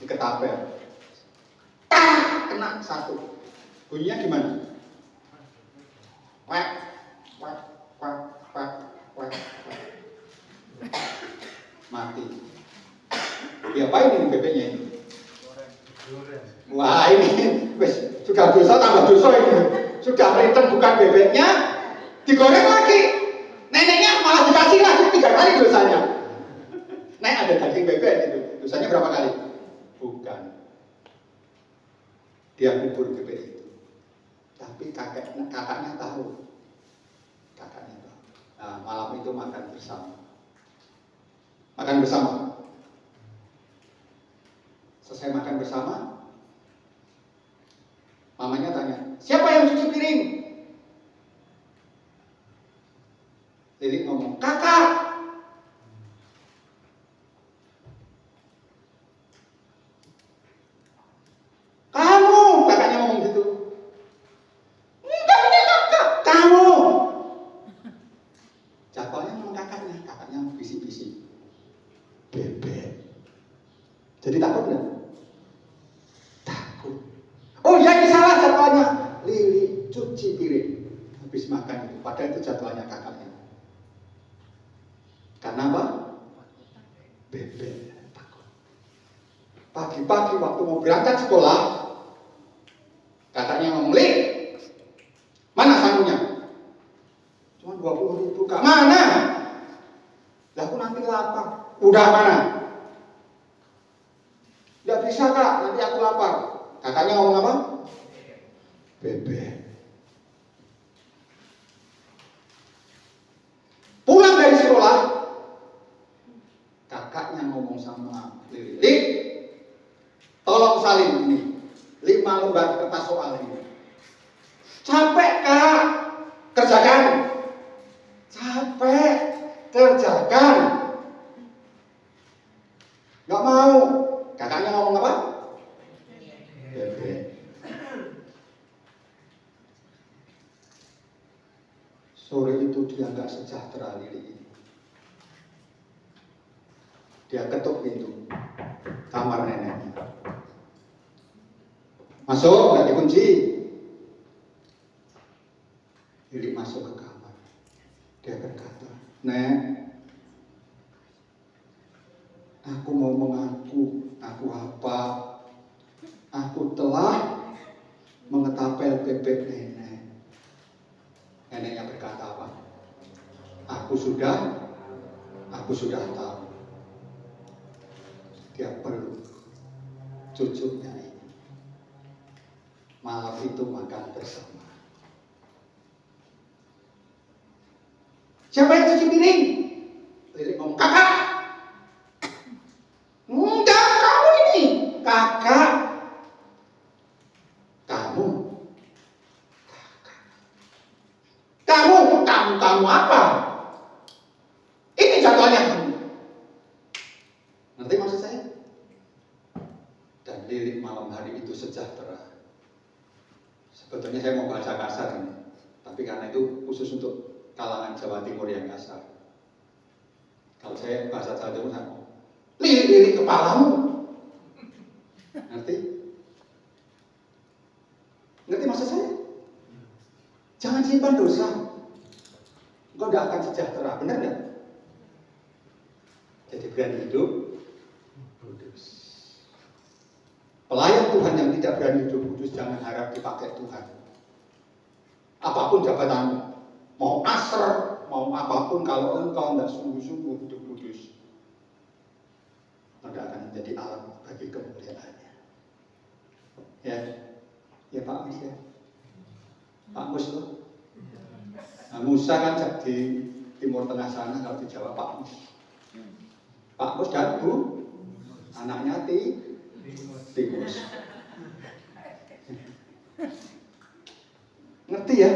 Diketapel. Kena satu. Bunyinya gimana? Wek. Mati. Diapain ini bebeknya ini? Wah, ini wes sudah dosa tambah dosa ini. Sudah meritem bukan bebeknya, digoreng lagi. Neneknya malah dikasih lagi 3 kali dosanya. Nek ada daging bebek itu, dosanya berapa kali? Bukan. Dia kubur bebek itu. Tapi kakaknya tahu. Nah, malam itu makan bersama. Selesai makan bersama, mamanya tanya, siapa yang cuci piring? Lilik ngomong, kakak. Kamu, kakaknya ngomong gitu. Enggak, ini kakak. Kamu. Jatuhnya ngomong kakaknya bisik-bisik. Bebek. Jadi takut nggak? Takut. Oh ya, ini salah jadwalnya. Lili cuci piring habis makan itu. Padahal itu jadwalnya kakaknya. Karena apa? Bebek takut. Pagi-pagi waktu mau berangkat sekolah, kakaknya ngomong, Li, mana sangunya? Cuma 20.000 kak. Mana? Lah aku nanti lapar. Udah mana? Gak bisa kak, nanti aku lapar. Kakaknya ngomong apa? Bebek. Pulang dari sekolah, kakaknya ngomong sama Lili, Li, tolong salin ini 5 lembar kertas soal ini. Capek kak, kerjakan. Capek, kerjakan. Gak mau. Kakaknya ngomong apa? Bebek. Sore itu dia gak sejahtera Lili ini. Dia ketuk pintu kamar neneknya. Masuk, gak dikunci. Lili masuk ke kamar. Dia berkata, Nek, aku mau mengaku. Aku apa? Aku telah mengetapel bebek nenek. Neneknya berkata apa? Aku sudah tahu. Dia perlu cucunya ini. Malam itu makan bersama. Siapa yang cuci piring? Lilik ngomong kakak. Kamu apa? Ini jadwalnya kamu. Ngerti maksud saya? Dan lirik malam hari itu sejahtera. Sebetulnya saya mau bahasa kasar ini, tapi karena itu khusus untuk kalangan Jawa Timur yang kasar. Kalau saya bahasa Jawa Timur, saya mau lirik kepalamu. Ngerti? Ngerti maksud saya? Jangan simpan dosa. Engkau tidak akan sejahtera, benar nggak? Jadi berani hidup kudus. Pelayan Tuhan yang tidak berani hidup kudus jangan harap dipakai Tuhan. Apapun jabatanmu, mau asr, mau apapun, kalau engkau tidak sungguh-sungguh hidup kudus, maka akan menjadi alat bagi kemuliaannya. Ya Pak Mus ya. Pak Mus loh. Nah, Musa kan di Timur Tengah sana, kalau di Jawa Pak Mus. Pak Mus dan Bu, anaknya Timus. Ngerti ya?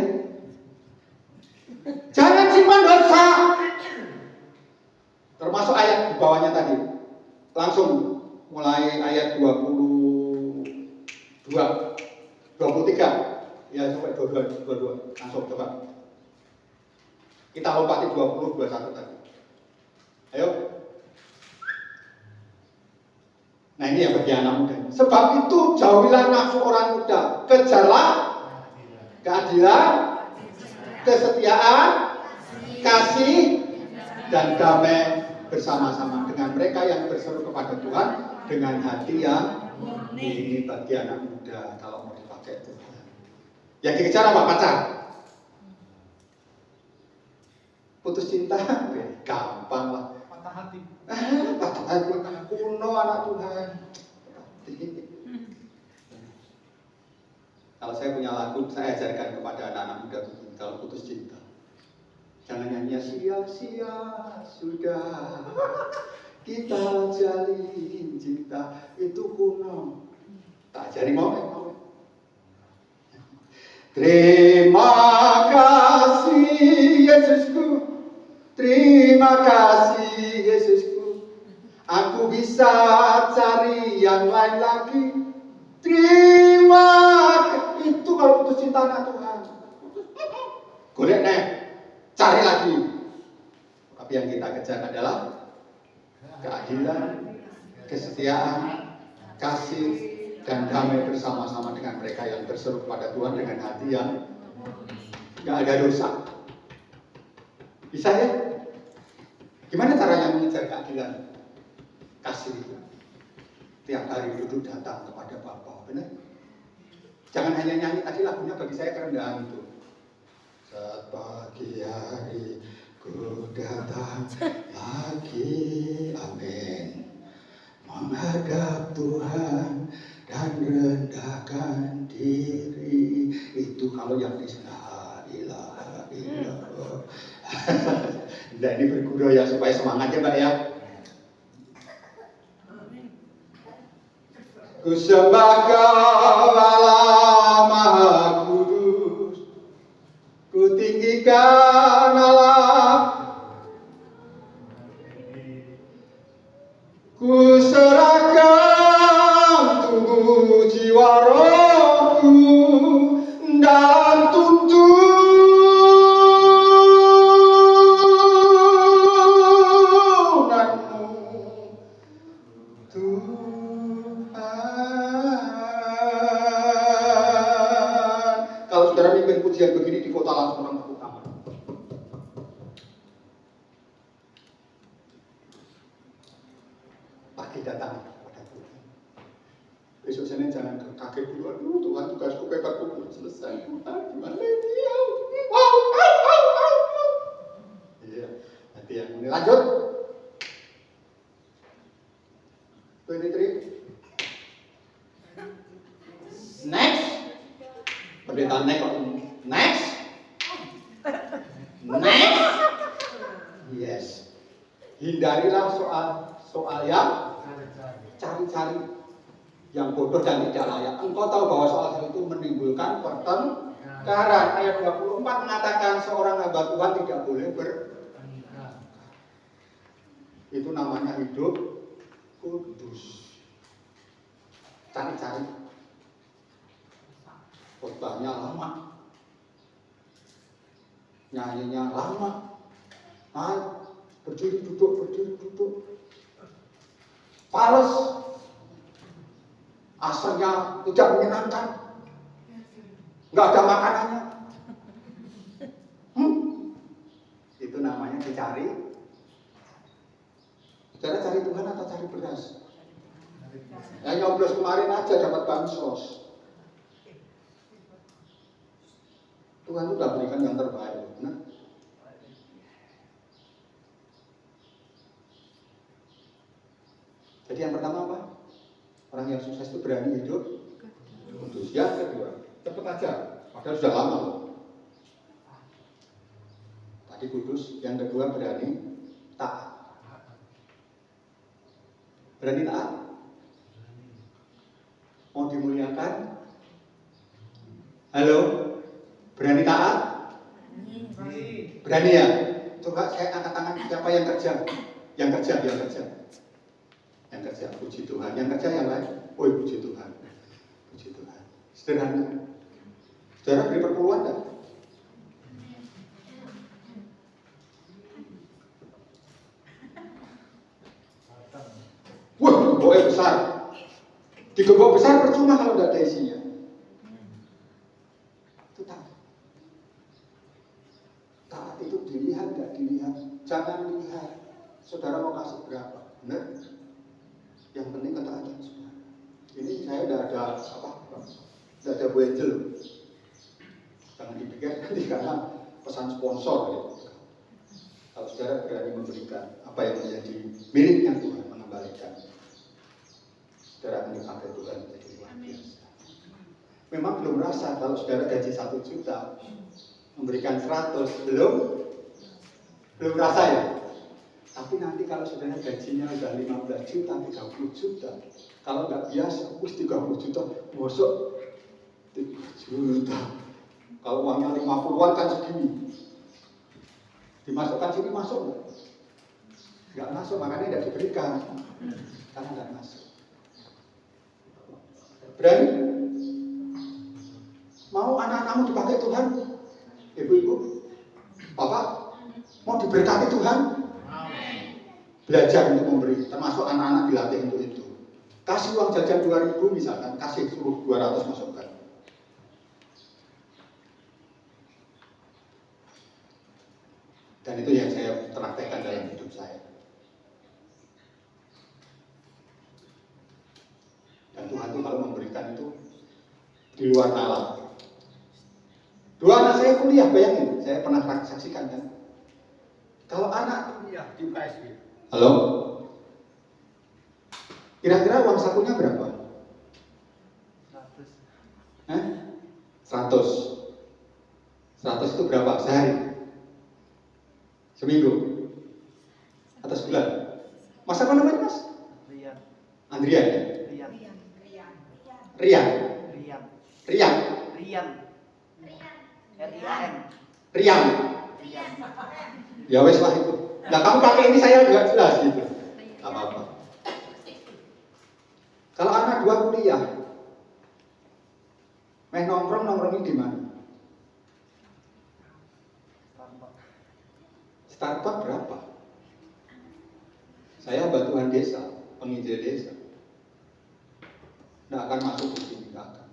Jangan simpan dosa. Termasuk ayat di bawahnya tadi. Langsung mulai ayat 23. Ya sampai 22. Langsung coba. Kita lompati 20, 21 tadi. Ayo. Nah ini yang bagi anak muda. Sebab itu jauhilah nafsu orang muda. Kejarlah keadilan, kesetiaan, kasih, dan damai bersama-sama dengan mereka yang berseru kepada Tuhan dengan hati yang murni. Bagi anak muda kalau mau dipakai Tuhan. Yang dikejar apa? Pacar. Putus cinta, gampang lah. Patah hati. Patah hati, kuno anak Tuhan. Kalau saya punya lagu, saya ajarkan kepada anak-anak muda kalau putus cinta. Jangan nyanyi sia-sia sudah kita jalin cinta, itu kuno. Tak ajari mau. Terima kasih Yesusku, terima kasih Yesusku. Aku bisa cari yang lain lagi. Terima kasih. Itu kalau putus cinta anak Tuhan. Golek nih, cari lagi. Tapi yang kita kejar adalah keadilan, kesetiaan, kasih, dan damai bersama-sama dengan mereka yang berseru kepada Tuhan dengan hati yang gak ada dosa. Bisa ya? Gimana caranya mengejar keadilan? Kasih itu. Tiap hari duduk datang kepada Bapa, benar? Jangan hanya nyanyi, tadi lagunya bagi saya kerendahan itu. Saat pagi hari ku datang lagi, amin, menghadap Tuhan dan rendahkan diri. Itu kalau yang di sana ilaha illallah. Nah, ini bergurau ya supaya semangat ya Mbak ya. Ku sembah Kau Allah Maha Kudus, ku tinggikan Allah, ku serahkan tubuh jiwa rohku dalam tuntunanmu Tuhan. Kalau saudara mimpin pujian begini di kota langsung orang tepuk tangan. Pagi datang kepada Tuhan. Besok Senin jangan kaget dulu. Aduh Tuhan, tugasku pepatku belum selesai. Tuhan gimana dia? Iya, nanti yang ini lanjut. 23. Next. Pendeta next. Yes. Hindarilah soal yang cari-cari. yang bodoh dan tidak layak. Engkau tahu bahwa soal itu menimbulkan pertengkaran. Ayat 24 mengatakan seorang hamba Tuhan tidak boleh itu namanya hidup kudus. Cari-cari khotbahnya lama, nyanyinya lama, berdiri duduk, fales, asarnya tidak menyenangkan, nggak ada makanannya. Itu namanya dicari. Saudara cari Tuhan atau cari beras? Yang nyoblos kemarin aja dapat bansos. Tuhan sudah berikan yang terbaik. Nah, jadi yang pertama apa? Orang yang sukses itu berani hidup kudus. Yang kedua, cepet aja. Padahal sudah lama loh. Tadi kudus. Yang kedua berani taat. Berani taat? Mau dimuliakan? Halo? Berani taat? Berani ya? Coba saya angkat tangan siapa yang kerja? Yang kerja, puji Tuhan. Yang kerja yang lain? Oh, puji Tuhan. Puji Tuhan. Sederhana. Saudara beri perpuluhan enggak? Wah, gemboknya besar. Di gembok besar percuma kalau tidak ada isinya. Itu taat. Taat itu dilihat, tidak dilihat. Jangan lihat. Saudara mau kasih berapa? Benar? Yang penting ketaatan saudara. Ini saya tidak ada tidak ada buenjel. Jangan dipikir nanti karena pesan sponsor. Gitu. Kalau saudara berani memberikan apa yang menjadi miliknya Tuhan, mengembalikan, saudara akan dipakai Tuhan menjadi luar biasa. Memang belum rasa kalau saudara gaji 1 juta, memberikan 100, belum rasa ya. Tapi nanti kalau saudara gajinya udah 15 juta, 30 juta, kalau nggak biasa, 30 juta, masuk 3 juta. Kalau uangnya 50-an kan segini. Dimasukkan sini masuk nggak? Nggak masuk, makanya tidak diberikan. Karena nggak masuk. Berani? Mau anak-anakmu dipakai Tuhan? Ibu-ibu? Bapak? Mau diberkati Tuhan? Belajar untuk memberi, termasuk anak-anak dilatih untuk itu. Kasih uang jajan 2.000 misalkan, kasih suruh 200 masukkan. Dan itu yang saya praktekkan dalam hidup saya. Dan Tuhan itu kalau memberikan itu di luar nalar. 2 anak saya kuliah, bayangin, saya pernah saksikan kan. Kalau anak kuliah di UKSW. Halo? Kira-kira uang sakunya berapa? 100. 100 itu berapa? Sehari? Seminggu? Atau sebulan? Mas apa namanya mas? Rian. Andrian ya? Rian. Rian? Rian. Rian? Rian. R-I-A-N. Rian? Rian. Ya wes lah itu. Nah kamu pakai ini saya juga jelas gitu. Apa-apa. Kalau anak 2 kuliah, nongkrongnya di mana? Starbucks berapa? Saya bantuan desa, penginjil desa. Nggak akan masuk di sini, nggak akan.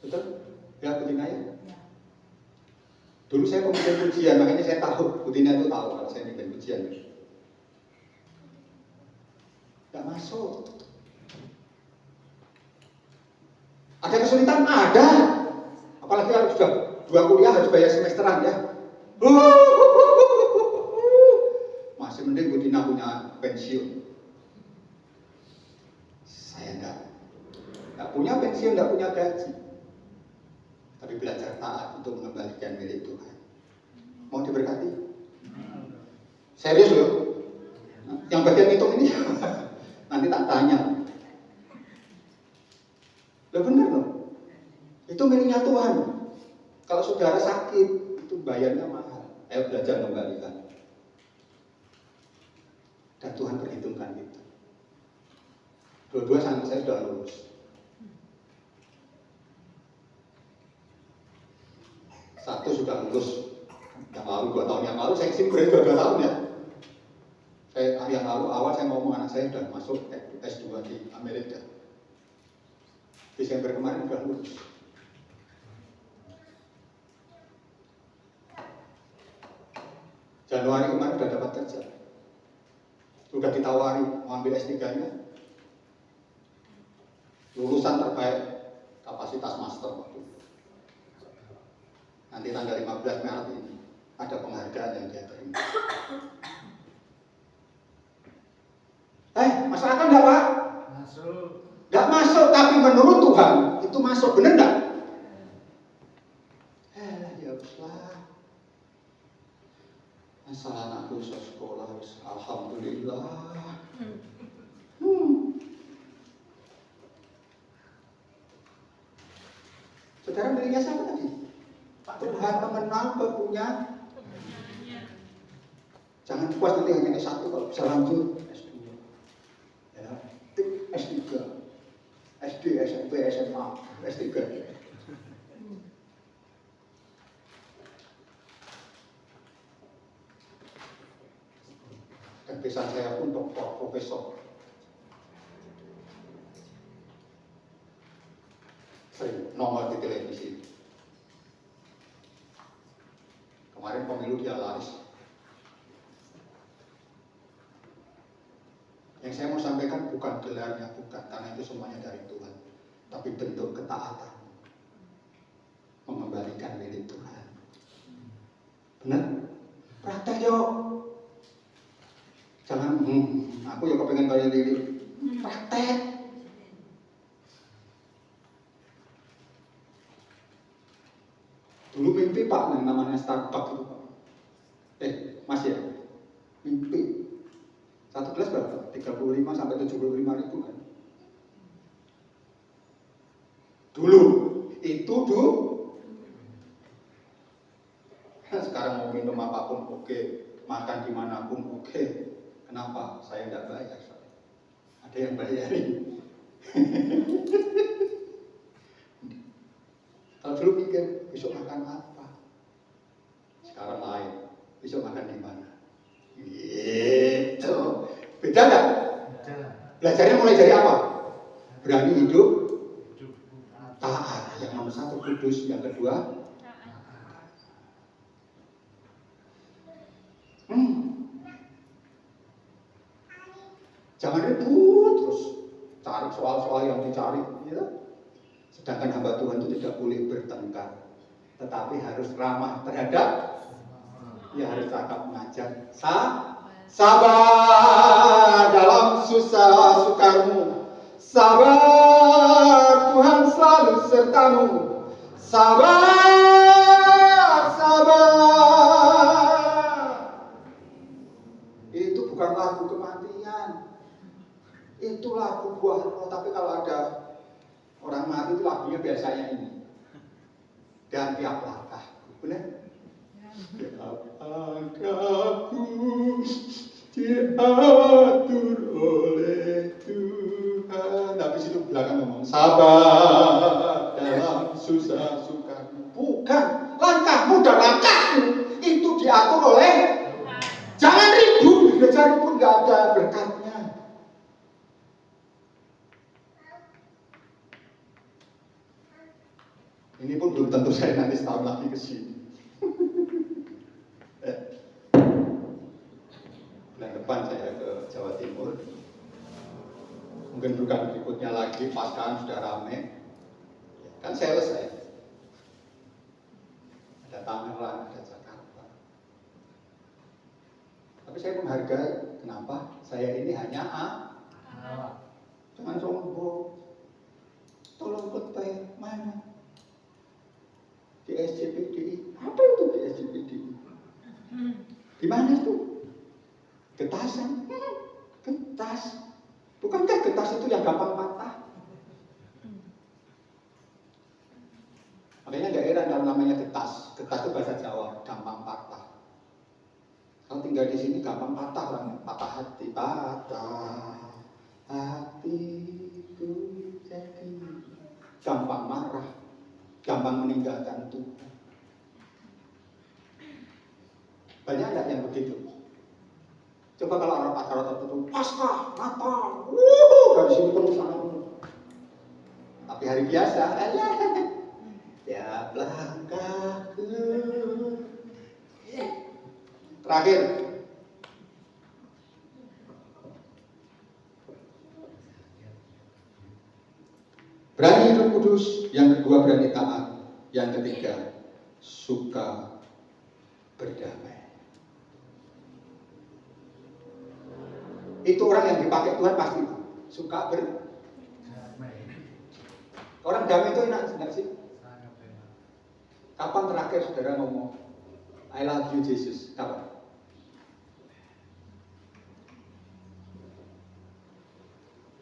Betul? Ya, Butina ya? Dulu saya pemimpin pujian, makanya saya tahu, Butina itu tahu kalau saya pemimpin pujian. Nggak masuk. Ada kesulitan? Ada. Apalagi kalau sudah 2 kuliah harus bayar semesteran ya. Masih mending Butina punya pensiun. Saya enggak punya pensiun, enggak punya gaji. Tapi belajar taat untuk mengembalikan milik Tuhan. Mau diberkati? Serius loh. Yang bagian hitung ini nanti tak tanya. Udah bener loh. Itu miliknya Tuhan. Kalau saudara sakit, itu bayarnya mahal. Ayo belajar kembalikan. Dan Tuhan perhitungkan itu. Dua-dua anak saya sudah lulus. Satu sudah lulus yang lalu, 2 tahun yang lalu. Saya simpen 2 tahun ya. Yang lalu awal saya ngomong anak saya sudah masuk S2 di Amerika. Desember kemarin sudah lulus. Januari kemarin sudah dapat kerja. Sudah ditawari mau ambil S3-nya. Lulusan terbaik kapasitas master waktu itu. Nanti tanggal 15 Maret ini ada penghargaan yang dia terima. Masuk akal enggak, Pak? Masuk. Enggak masuk, tapi menurut Tuhan itu masuk, benar enggak? Ya uslah. Asal anakku sekolah, alhamdulillah. Saudara miliknya siapa tadi? Tuhan mengenal punya. Jangan puas nanti hanya S1, kalau bisa lanjut S2. Ya, S3, SD, SMP, SMA, S3. Dan pesan saya pun doktor, profesor. Sering nongol di televisi. Kemarin pemilu dia laris. Yang saya mau sampaikan bukan gelarnya, bukan, karena itu semuanya dari Tuhan. Tapi bentuk ketaatan. Mengembalikan milik Tuhan. Benar? Praktek yuk. Jangan, aku ya kepengen kaya diri. Praktek. Dulu mimpi Pak yang namanya Starbucks itu Pak. Mas ya? Mimpi. 1 gelas berapa? 35 sampai 75 ribu kan? Dulu. Itu dulu. Sekarang mau minum apapun oke. Makan dimanapun oke. Kenapa? Saya tidak bayar. Ada yang bayarin. Kalau dulu mikir, besok makan apa? Sekarang lain. Besok makan di mana? Gitu. Beda nggak? Belajarnya mulai dari apa? Berani hidup, taat. Yang nomor 1 kudus, yang kedua jangan ribut terus cari soal-soal yang dicari, ya. Sedangkan hamba Tuhan itu tidak boleh bertengkar, tetapi harus ramah terhadap, ya harus cakap mengajar. Sabar dalam susah sukarmu, sabar Tuhan selalu sertamu, sabar, sabar. Itu bukan lagu kematian, itu lagu buah roh. Tapi kalau ada orang mati itu lagunya biasanya ini. Dan tiap langkah, benar? Langkahku diatur oleh Tuhan. Tapi situ belakang ngomong sabar dalam susah suka. Bukan, langkahmu dan langkahku itu diatur oleh Tuhan. Jangan ribut, gereja pun nggak ada berkatnya. Ini pun belum tentu saya nanti setahun lagi ke sini. Bulan depan saya ke Jawa Timur. Mungkin bukan berikutnya lagi, pascahan sudah rame. Kan sales saya. Ada Tangerang, ada Jakarta. Tapi saya menghargai, kenapa? Saya ini hanya jangan sombong. Tolong khotbah mana? Di SCPDI. Apa itu di SCPDI? Di mana itu? Getasan. Getas. Bukankah getas itu yang gampang patah? namanya getas. Getas itu bahasa Jawa, gampang patah. Kalau tinggal di sini gampang patah orangnya, patah hati, patah hatiku jadi gampang marah, gampang meninggalkan Tuhan. Banyak enggak yang begitu? Coba kalau orang pacaran tertentu, Paskah, Natal, dari sini penuh sana penuh. Tapi hari biasa, ya langkahku. Terakhir, berani hidup kudus. Yang kedua berani taat. Yang ketiga suka berdamai. Itu orang yang dipakai Tuhan pasti suka berdamai. Orang damai itu enak enggak sih? Kapan terakhir saudara ngomong I love you Jesus? Kapan?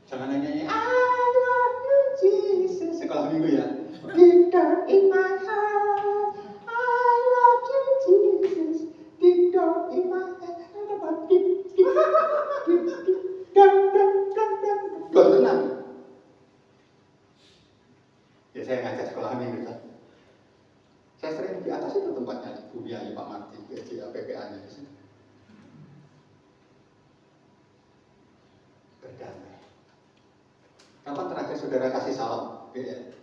Jangan nyanyi I love you Jesus sekolah minggu ya. Deep down in my heart I love you Jesus. Deep down in my heart belum tenang. Ya saya ngajak sekolah minggu kan. Saya sering di atas itu tempatnya Bu Biayu, Pak Martin, PJ, PPA-nya di sini. Berdamai. Kapan terakhir saudara kasih salam? Ya.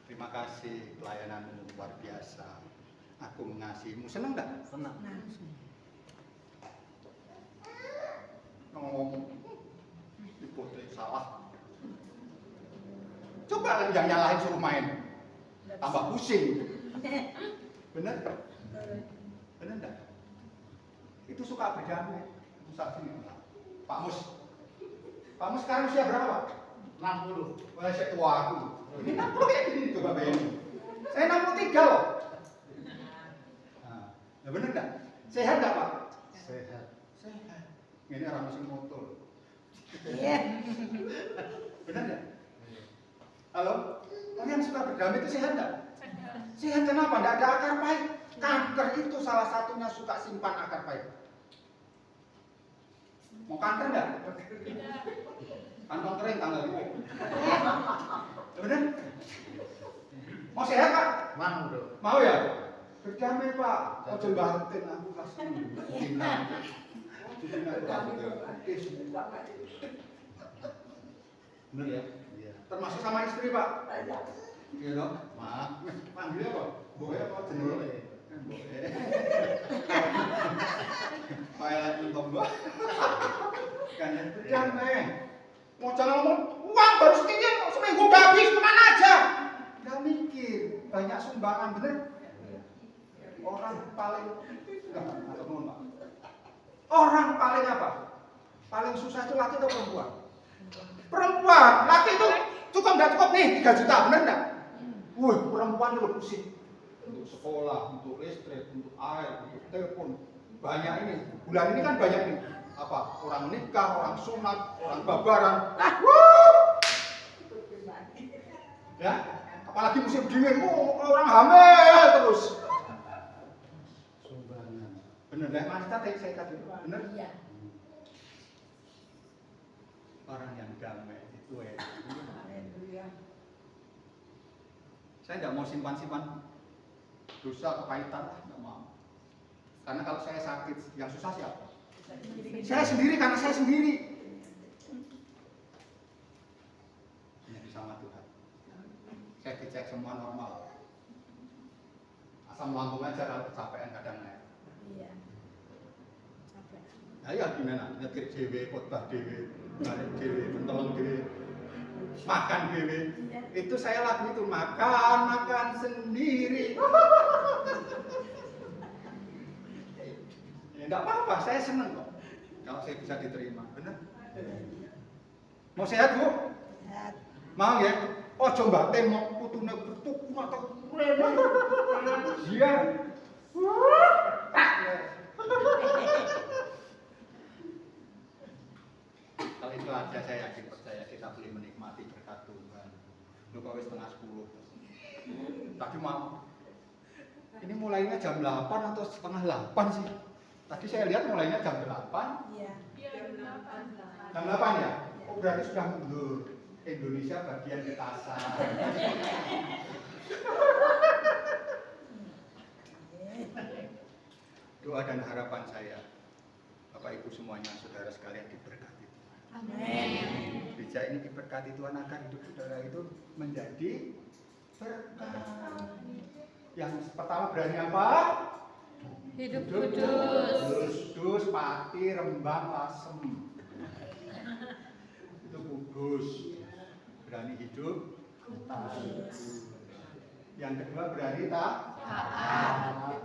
Terima kasih pelayananmu luar biasa. Aku mengasihimu. Senang enggak? Senang. Ngomong dipotret salah. Coba yang nyalahin suruh main. Tambah pusing. Bener? Bener enggak? Itu suka berdamai. Pusat sini. Pak Mus. Pak Mus sekarang usia berapa? 60. Wah, saya tua aku. Ini 60 kayak gini coba bayangin. Saya 63 loh. Nah, bener enggak? Sehat enggak Pak? Sehat. Sehat. Ini orang mesin motor. Iya. Bener enggak? Halo? Kalian suka berdamai itu sehat enggak? Sehat kenapa? Enggak ada akar pahit. Kanker itu salah satunya suka simpan akar pahit. Mau kanker enggak? Kantong kering tanggal itu. Bener? Mau sehat Pak? Mau dong. Mau ya? Berdamai Pak. Ojo bahatin aku kasih. Bener ya? Iya. Termasuk sama istri Pak? Iya dong. Maaf. Panggilnya apa? Boe apa jenenge? Boe. Pilot mentok gua. Kan berdamai. Mau jalan ngomong uang baru sedikit seminggu udah habis kemana aja? Nggak mikir. Banyak sumbangan bener. Orang paling orang paling apa? Paling susah itu laki atau perempuan? Perempuan. Laki itu cukup nggak cukup nih 3 juta bener nggak? Wih, perempuan itu pusing. Untuk sekolah, untuk listrik, untuk air, untuk telepon. Banyak ini. Bulan ini kan banyak nih. Apa? Orang nikah, orang sunat, orang babaran. Ya, apalagi musim dingin, orang hamil terus. Bener deh, Mas saya tadi bener. Iya. Orang yang damai itu ya. Saya nggak mau simpan-simpan dosa kepahitan lah, nggak mau. Karena kalau saya sakit, yang susah siapa? Saya sendiri karena saya sendiri. Hanya sama Tuhan. Saya dicek semua normal. Asam lambung aja kalau kecapean kadang naik. Iya. Capek. Nah ya gimana? Nyetir dewe, khotbah dewe, balik dewe, mentolong dewe, makan dewe. Itu saya lagu itu makan sendiri. Ya enggak apa-apa, saya senang kok. Kalau saya bisa diterima, benar? Mau sehat Bu? Sehat. Mau ya? Oh coba tembok putune betuk atau iya. Ini mulainya jam 8 atau setengah 8 sih? Tadi saya lihat mulainya jam 8. Iya. Jam 8 ya? Oh, berarti sudah mundur. Indonesia bagian di Tasan. Doa dan harapan saya, Bapak Ibu semuanya, saudara sekalian diberkati. Amin. Gereja ini diberkati Tuhan agar hidup saudara itu menjadi berkah. Yang pertama berani apa? Hidup Kudus. Kudus, Pati, Rembang, Lasem. Itu kudus. Berani hidup kudus. Yang kedua berani taat.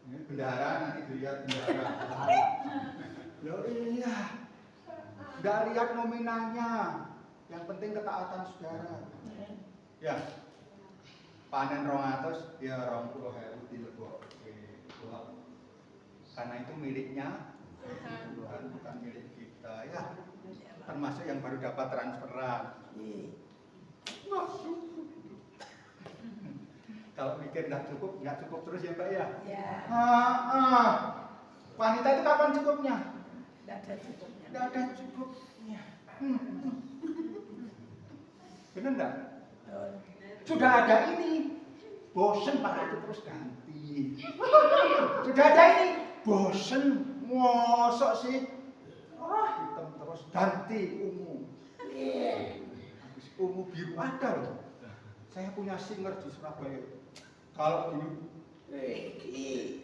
Ini bendahara, nanti dilihat bendahara. Loh iya. Nggak lihat nominalnya. Yang penting ketaatan saudara. Ya. Panen 200 ya 20.000 dilebok. Karena itu miliknya Tuhan, bukan milik kita ya. Termasuk yang baru dapat transferan. Masuk. Kalau mikir nggak cukup terus ya Pak ya. Ya. Wanita itu kapan cukupnya? Tidak ada cukupnya. Nggak ada cukupnya. Benar nggak? Sudah ada ini, bosen pakai itu terus ganti. Sudah ada ini, bosen, mosok sih. Hitam terus ganti ungu. Habis ungu biru ada loh. Saya punya singer di Surabaya. Kalau dulu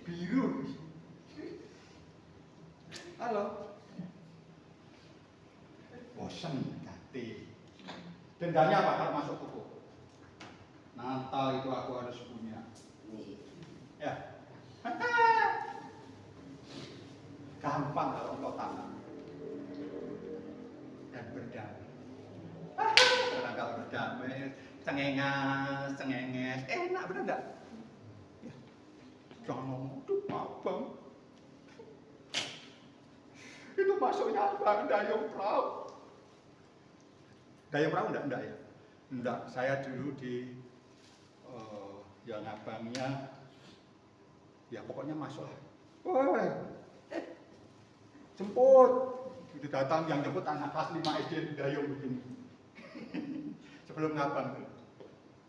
biru. Halo. Bosen ganti. Dendanya apa kalau masuk toko? Natal itu aku harus punya. Ya. Gampang kalau engkau taat dan berdamai. Karena kalau berdamai, cengenges, enak bener enggak? Ya. Jangan ngomong, aduh abang. Itu masuknya apa? Dayung perahu. Dayung perahu enggak ya? Enggak, saya dulu di yang abangnya ya pokoknya masuk. Woi, jemput. Itu datang yang jemput anak kelas 5 SD di Dayung begini. Sebelum ngabang tuh.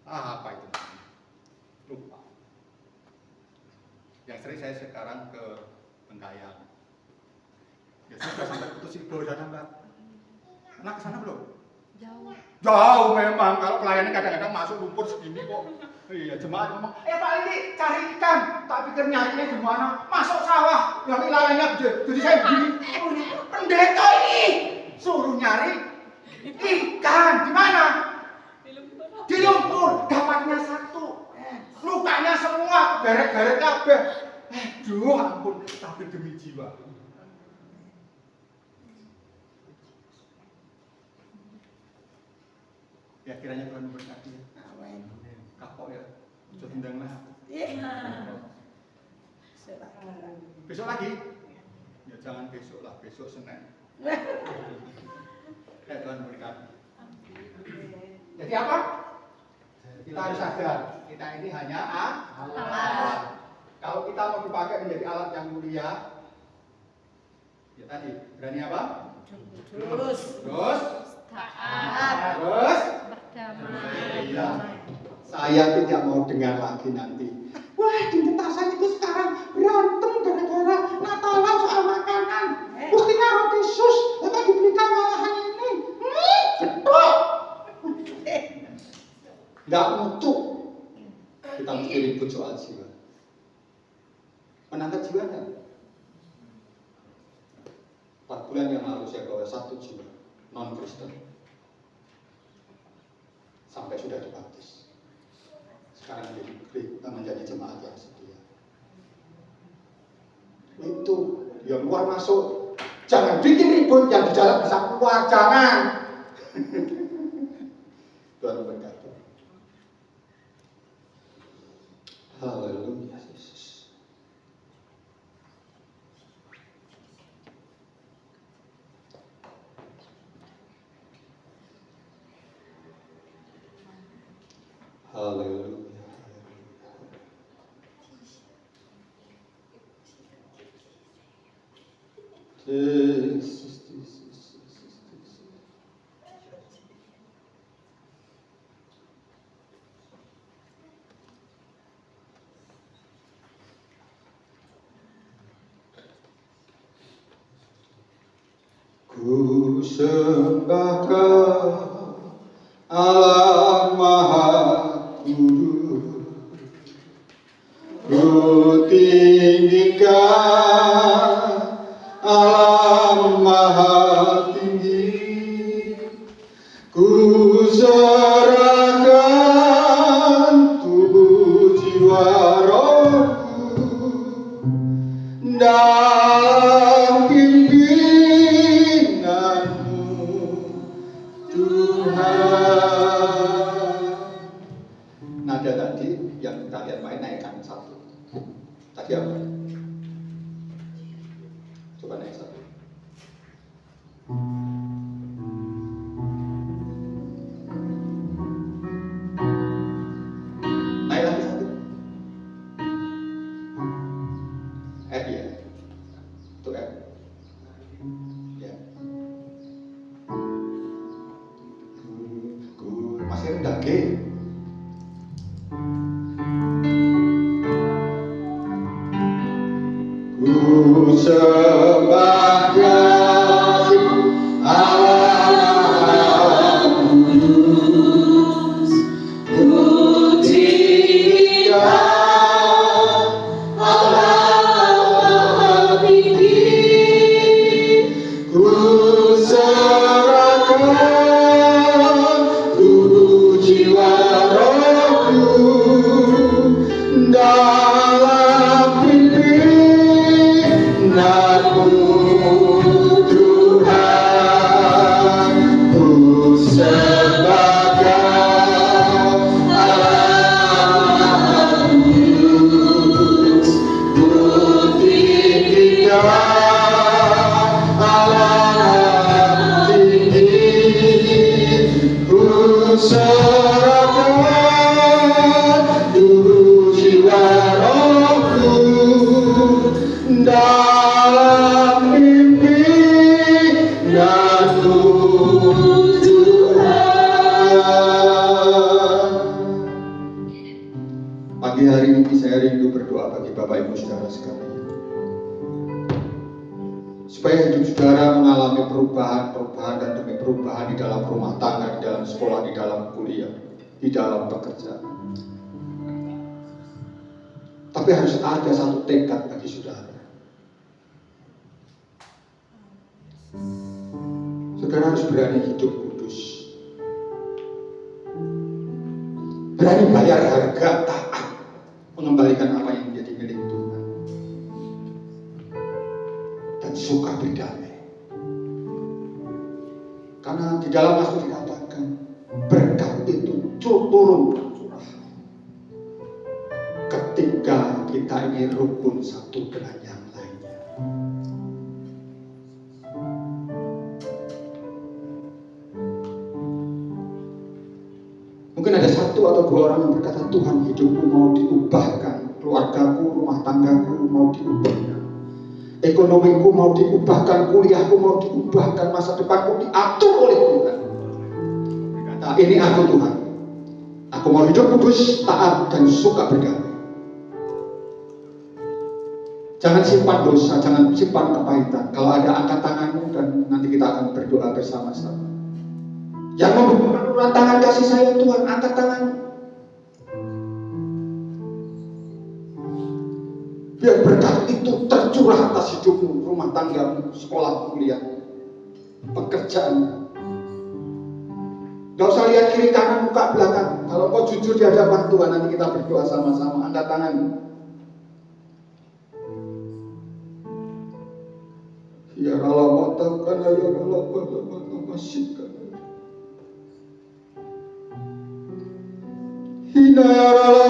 Apa itu? Lupa. Yang sering saya sekarang ke Bengkayang. Ya sudah sampai Putus Ibo sana Mbak. Pernah ke sana belum? Jauh. Jauh memang, kalau pelayanan kadang-kadang masuk lumpur segini kok. Iya, jemaat ngomong, Pak ini cari ikan, tak pikir nyarinya di mana? Masuk sawah, yang ilaranya gede. Jadi saya begini, pendeta ini suruh nyari ikan di mana? Di lumpur, dapatnya satu, lukanya semua, geret-geret kabeh. Aduh, ampun, tapi demi jiwa. Ya kiranya Tuhan memberkati ya. Amin. Kapok ya, sudah undang lah. Besok lagi? Ya jangan besok lah, besok Senin. Ya Tuhan memberkati. Jadi apa? Kita harus sadar, kita ini hanya alat. Kalau kita mau dipakai menjadi alat yang mulia, ya tadi berani apa? Terus. Taat. Terus. Berdamai. Iya. Saya tidak mau dengar lagi nanti. Wah, di Tasan itu sekarang berantem gara-gara Natalan soal makanan. Buktinya roti sus, lalu diberikan malahan ini. Cetok. Nggak mutu. Kita mesti ribut soal jiwa. Menangkap jiwa enggak? 4 bulan yang lalu saya bawa 1 jiwa non-Kristen. Sampai sudah dibaptis. Sekarang menjadi jemaat yang setia. Itu yang luar masuk. Jangan bikin ribut, yang di dalam bisa keluar, jangan. Tuhan berkata. Haleluya Yesus. Haleluya. Ku sembah Kau Allah Maha Kudus, ku tinggikan Allah Maha Tinggi, ku serahkan tubuh jiwa rohku dalam pimpinanmu Tuhan. Nada tadi yang kita lihat main naikkan satu. Tadi apa? Coba naik satu. Naik lagi satu. F ya. Untuk F. Ya. Masih rendah G. Ku sembah Allah Kudus, ku tinggikan Allah Tinggi, ku serahkan tubuh jiwa rohku dalam pimpinanmu Tuhan. Ku sembah Allah Kudus, ku tinggikan Allah Tinggi, ku serahkan tubuh jiwa rohku dalam pimpinanmu Tuhan. Pagi hari ini saya rindu berdoa bagi Bapak Ibu Saudara sekalian, supaya hidup saudara mengalami perubahan dan demi perubahan di dalam rumah tangga, di dalam sekolah, di dalam kuliah, di dalam pekerjaan. Tapi harus ada satu tekad bagi saudara. Saudara harus berani hidup kudus, berani bayar harga, taat, mengembalikan apa yang menjadi milik Tuhan, dan suka berdamai. Karena di dalam Mazmur dikatakan berkat itu turun curah ketika kita ini rukun satu dengan yang lainnya. Mungkin ada satu atau dua orang yang berkata, Tuhan, hidupku mau diubahkan, keluargaku, rumah tanggaku mau diubahkan, ekonomiku mau diubahkan, kuliahku mau diubahkan, masa depanku diatur oleh Tuhan. Berkata, ini aku Tuhan, aku mau hidup kudus, taat, dan suka berdamai. Jangan simpan dosa, jangan simpan kepahitan. Kalau ada, angkat tanganmu dan nanti kita akan berdoa bersama-sama. Yang membutuhkan uluran tangan kasih sayang Tuhan, angkat tanganmu. Biar berkat itu tercurah atas hidupmu, rumah tanggamu, sekolah, kuliah, pekerjaan. Gak usah lihat kiri kanan, muka belakang. Kalau kau jujur di hadapan Tuhan, nanti kita berdoa sama-sama. Angkat tanganmu. Ya Allah, matakan ya Allah, masihkan. Hina ya Allah,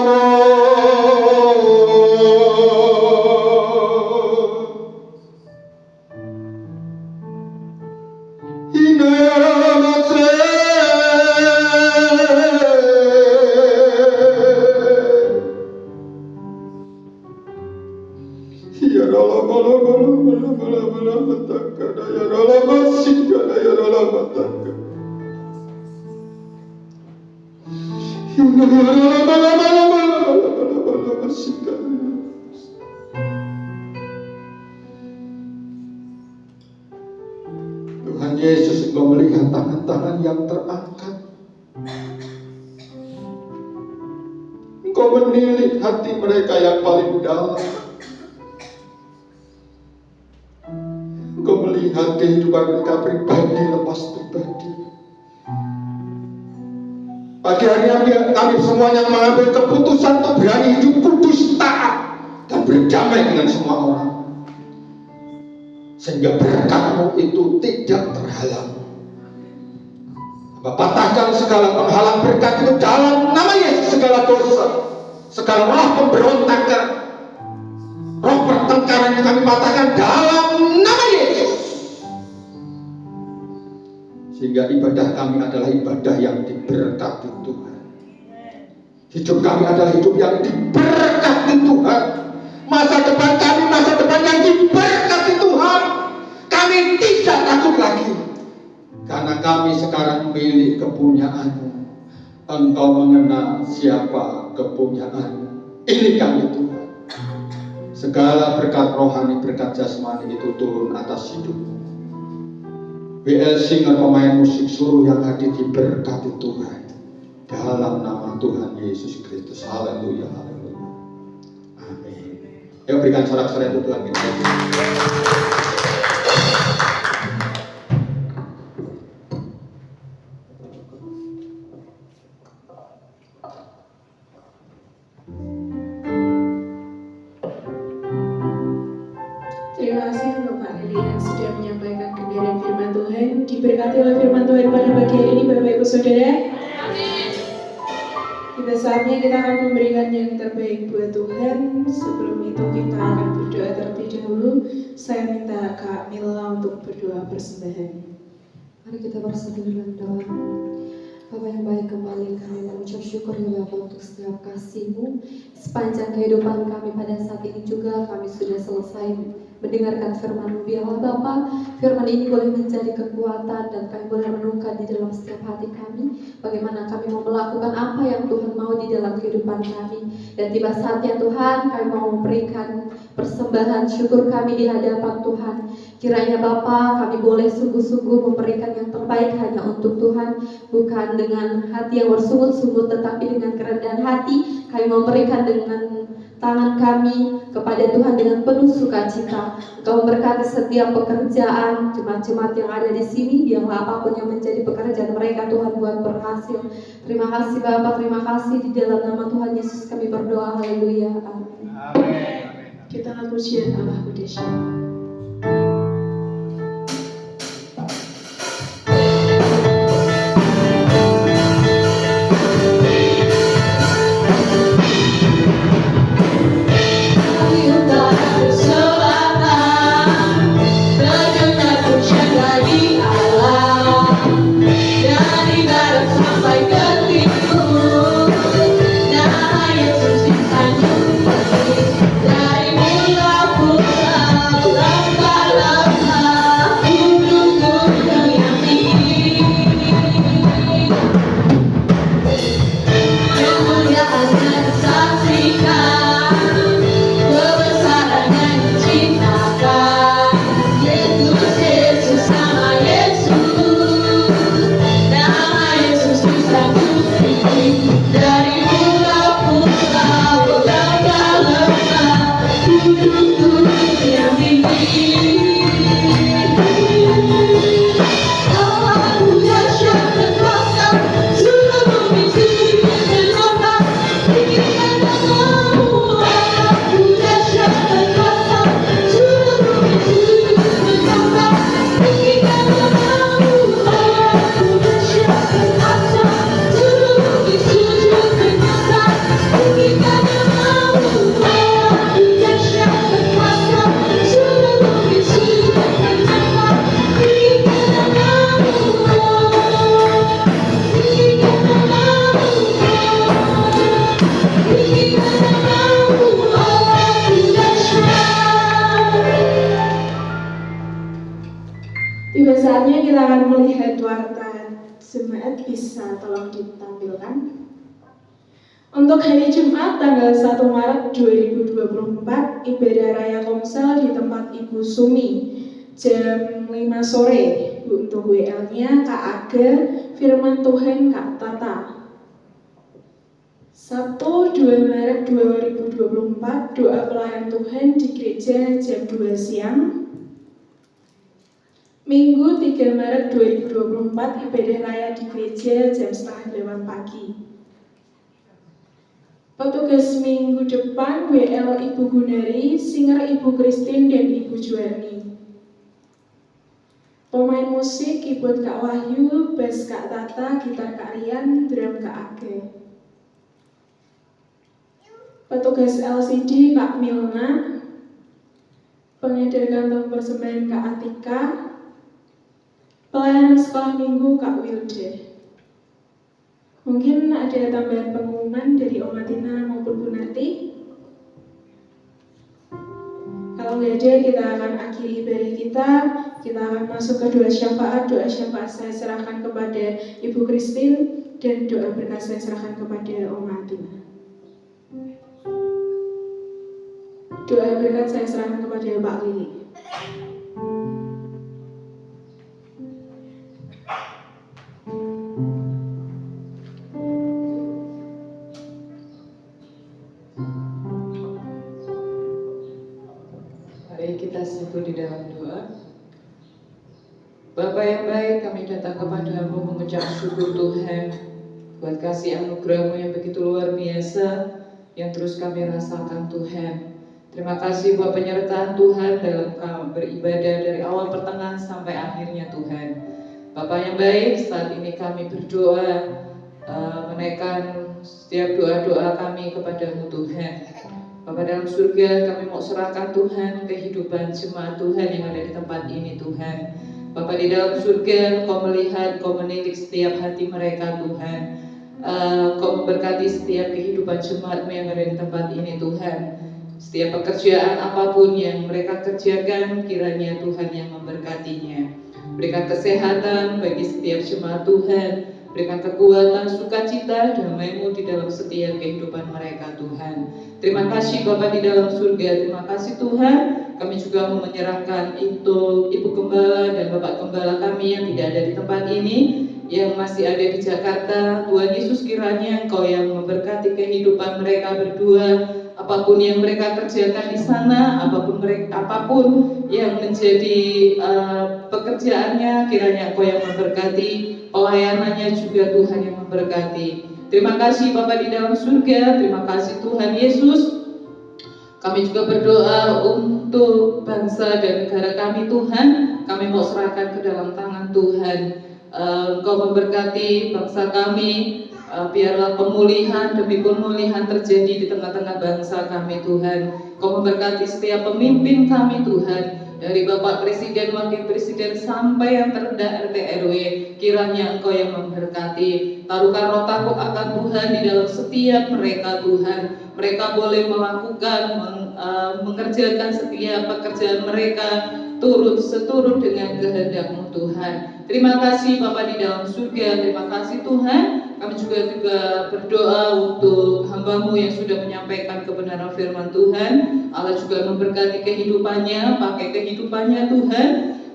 hina ya Allah, ya Tuhan Yesus, Engkau melihat tangan-tangan yang terangkat. Engkau menilik hati mereka yang paling dalam. Engkau melihat kehidupan mereka pribadi lepas pribadi. Pagi hari ini kami semuanya mengambil keputusan untuk berani hidup kudus, taat, dan berdamai dengan semua orang. Sehingga berkat-Mu itu tidak terhalang. Patahkan segala penghalang berkat itu dalam nama Yesus. Segala dosa, segala roh pemberontakan, roh pertengkaran yang kami patahkan dalam nama Yesus. Sehingga ibadah kami adalah ibadah yang diberkati Tuhan. Hidup kami adalah hidup yang diberkati Tuhan. Masa depan kami, masa depan yang diberkati Tuhan. Kami tidak takut lagi, karena kami sekarang milik kepunyaan-Mu. Engkau mengenal siapa kepunyaan-Mu. Ini kami Tuhan. Segala berkat rohani, berkat jasmani itu turun atas hidup-Mu. WL Singer, pemain musik suruh yang hadir diberkati Tuhan dalam nama Tuhan Yesus Kristus. Haleluya, haleluya. Amin. Yuk berikan sorak-sorai untuk Tuhan kita. Terima kasih untuk Pak Eli yang sudah menyampaikan kebenaran firman Tuhan. Diberkati oleh firman Tuhan pada pagi hari ini, Bapak Ibu Saudara. Kita saatnya kita akan memberikan yang terbaik buat Tuhan. Sebelum itu kita akan berdoa terlebih dahulu. Saya minta Kak Mila untuk berdoa persembahan. Mari kita bersatu dalam doa. Bapa yang baik, kembali kami mengucap syukur ya Bapa untuk setiap kasih-Mu. Sepanjang kehidupan kami pada saat ini juga kami sudah selesai mendengarkan firman-Mu. Biarlah Bapa, firman ini boleh menjadi kekuatan dan kami boleh renungkan di dalam setiap hati kami. Bagaimana kami mau melakukan apa yang Tuhan mau di dalam kehidupan kami. Dan tiba saatnya Tuhan, kami mau memberikan persembahan syukur kami di hadapan Tuhan. Kiranya Bapa, kami boleh sungguh-sungguh memberikan yang terbaik hanya untuk Tuhan, bukan dengan hati yang bersungut-sungut, tetapi dengan kerendahan hati kami memberikan dengan tangan kami kepada Tuhan dengan penuh sukacita. Engkau memberkati setiap pekerjaan jemaat-jemaat yang ada di sini, biarlah apapun yang menjadi pekerjaan mereka Tuhan buat berhasil. Terima kasih Bapa, terima kasih, di dalam nama Tuhan Yesus kami berdoa. Haleluya, amin. Kita akan pujian Allah Kudus. Dari mula kita akan melihat warta jemaat, bisa tolong ditampilkan. Untuk hari Jumat tanggal 1 Maret 2024, ibadah raya Komsel di tempat Ibu Sumi jam 5 sore. Untuk WL-nya Kak Aga, firman Tuhan Kak Tata. Sabtu 2 Maret 2024, doa pelayan Tuhan di gereja jam 2 siang. Minggu 3 Maret 2024, ibadah raya di gereja jam 7:30 pagi. Petugas minggu depan WL Ibu Gunari, singer Ibu Christine dan Ibu Juarni. Pemain musik keyboard Kak Wahyu, bass Kak Tata, gitar Kak Rian, drum Kak Age. Petugas LCD Kak Milna, pengedar kantong persembahan Kak Atika, pelayanan sekolah minggu Kak Wilde. Mungkin ada tambahan pengumuman dari Om Tina maupun Bu Nati. Kalau nggak ada, kita akan akhiri ibadah kita. Kita akan masuk ke doa syafaat. Doa syafaat saya serahkan kepada Ibu Christine dan doa berkat saya serahkan kepada Om Tina. Doa berkat saya serahkan kepada Mbak Lili. Mari kita sibuk di dalam doa. Bapa yang baik, kami datang kepadamu mengucap syukur Tuhan buat kasih anugerah-Mu yang begitu luar biasa yang terus kami rasakan Tuhan. Terima kasih buat penyertaan Tuhan dalam kami beribadah dari awal pertengahan sampai akhirnya Tuhan. Bapa yang baik, saat ini kami berdoa menaikkan setiap doa-doa kami kepadamu Tuhan. Bapa dalam surga, kami mau serahkan Tuhan kehidupan jemaat Tuhan yang ada di tempat ini Tuhan. Bapa di dalam surga, Kau melihat, Kau menilik setiap hati mereka Tuhan. Kau memberkati setiap kehidupan jemaat-Mu yang ada di tempat ini Tuhan. Setiap pekerjaan apapun yang mereka kerjakan, kiranya Tuhan yang memberkatinya. Berikan kesehatan bagi setiap jemaat Tuhan. Berikan kekuatan, sukacita, damai-Mu di dalam setiap kehidupan mereka Tuhan. Terima kasih Bapa di dalam surga. Terima kasih Tuhan. Kami juga mau menyerahkan itu Ibu Gembala dan Bapak Gembala kami yang tidak ada di tempat ini, yang masih ada di Jakarta. Tuhan Yesus, kiranya Engkau yang memberkati kehidupan mereka berdua. Apapun yang mereka kerjakan di sana, apapun yang menjadi pekerjaannya, kiranya Engkau yang memberkati, pelayanannya juga Tuhan yang memberkati. Terima kasih Bapa di dalam surga, terima kasih Tuhan Yesus. Kami juga berdoa untuk bangsa dan negara kami Tuhan. Kami mau serahkan ke dalam tangan Tuhan. Engkau memberkati bangsa kami. Biarlah pemulihan demi pemulihan terjadi di tengah-tengah bangsa kami Tuhan. Kau memberkati setiap pemimpin kami Tuhan, dari Bapak Presiden, Wakil Presiden sampai yang terendah RT RW. Kiranya Engkau yang memberkati. Taruhkan roh takut akan Tuhan di dalam setiap mereka Tuhan. Mereka boleh melakukan, mengerjakan setiap pekerjaan mereka seturut dengan kehendak-Mu Tuhan. Terima kasih Bapa di dalam surga. Terima kasih Tuhan. Kami juga berdoa untuk hamba-Mu yang sudah menyampaikan kebenaran firman Tuhan. Allah juga memberkati kehidupannya, pakai kehidupannya Tuhan.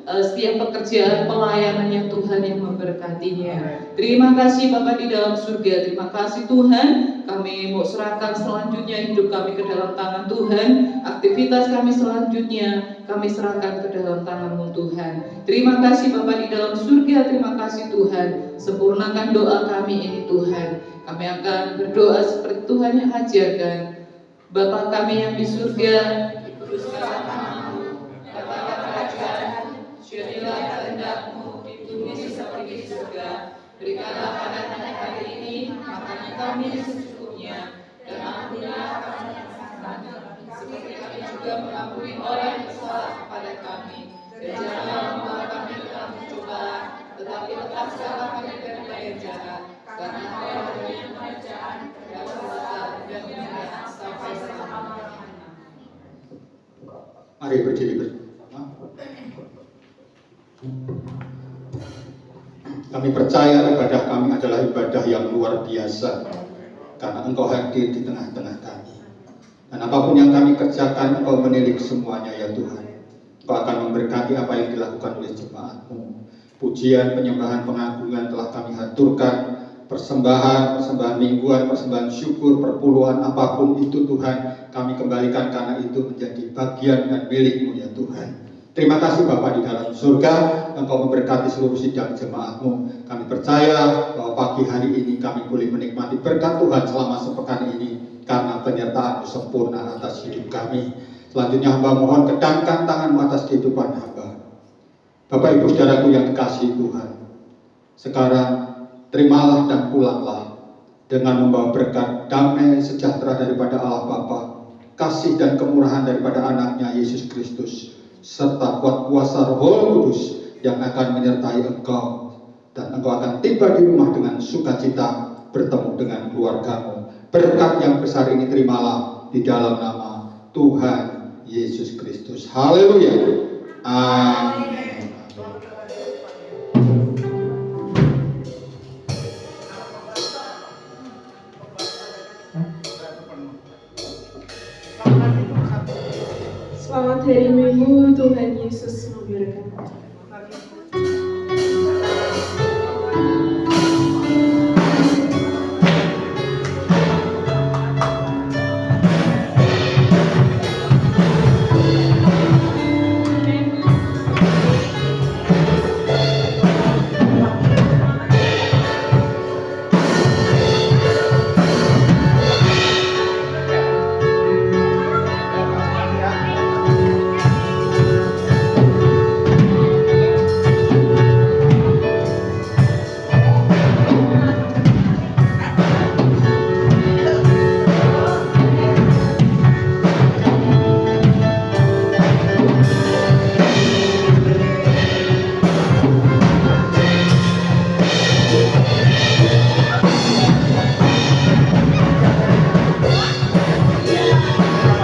Setiap pekerjaan pelayanannya Tuhan yang memberkatinya. Terima kasih Bapa di dalam surga. Terima kasih Tuhan. Kami mau serahkan selanjutnya hidup kami ke dalam tangan Tuhan. Aktivitas kami selanjutnya kami serahkan ke dalam tangan-Mu Tuhan. Terima kasih Bapa di dalam surga. Terima kasih Tuhan. Sempurnakan doa kami ini Tuhan. Kami akan berdoa seperti Tuhan yang ajarkan. Bapa kami yang di surga, dikuduskanlah nama-Mu, datanglah kerajaan-Mu, jadilah kehendak-Mu di bumi seperti di surga. Berikanlah pada kami hari ini makanan kami secukupnya, dan ampunilah kami kesalahan kami, seperti kami juga mengampuni orang yang salah kepada kami. Dan janganlah membawa kami ke dalam pencobaan, tetapi lepaskanlah kami dari bahaya jahat. Karena Kau yang memberi kerajaan, kuasa, dan kemuliaan sampai selama-lamanya. Mari berdiri bersama. percaya ibadah kami adalah ibadah yang luar biasa, karena Engkau hadir di tengah-tengah kami. Dan apapun yang kami kerjakan, Engkau menilik semuanya ya Tuhan. Engkau akan memberkati apa yang dilakukan oleh jemaat-Mu. Pujian, penyembahan, pengagungan telah kami haturkan. Persembahan mingguan, persembahan syukur, perpuluhan, apapun itu Tuhan, kami kembalikan karena itu menjadi bagian dan milik-Mu ya Tuhan. Terima kasih Bapa di dalam surga, Engkau memberkati seluruh sidang jemaat-Mu. Kami percaya bahwa pagi hari ini kami boleh menikmati berkat Tuhan selama sepekan ini, karena penyertaan sempurna atas hidup kami. Selanjutnya hamba mohon kedangkan tangan-Mu atas kehidupan hamba. Bapak Ibu Saudaraku yang dikasihi Tuhan, sekarang terimalah dan pulanglah dengan membawa berkat damai sejahtera daripada Allah Bapa, kasih dan kemurahan daripada anaknya Yesus Kristus, serta kuat kuasa Roh Kudus yang akan menyertai engkau, dan engkau akan tiba di rumah dengan sukacita bertemu dengan keluargamu. Berkat yang besar ini terimalah di dalam nama Tuhan Yesus Kristus. Haleluya. Amin. Selamat hari Minggu, Tuhan Yesus memberkati.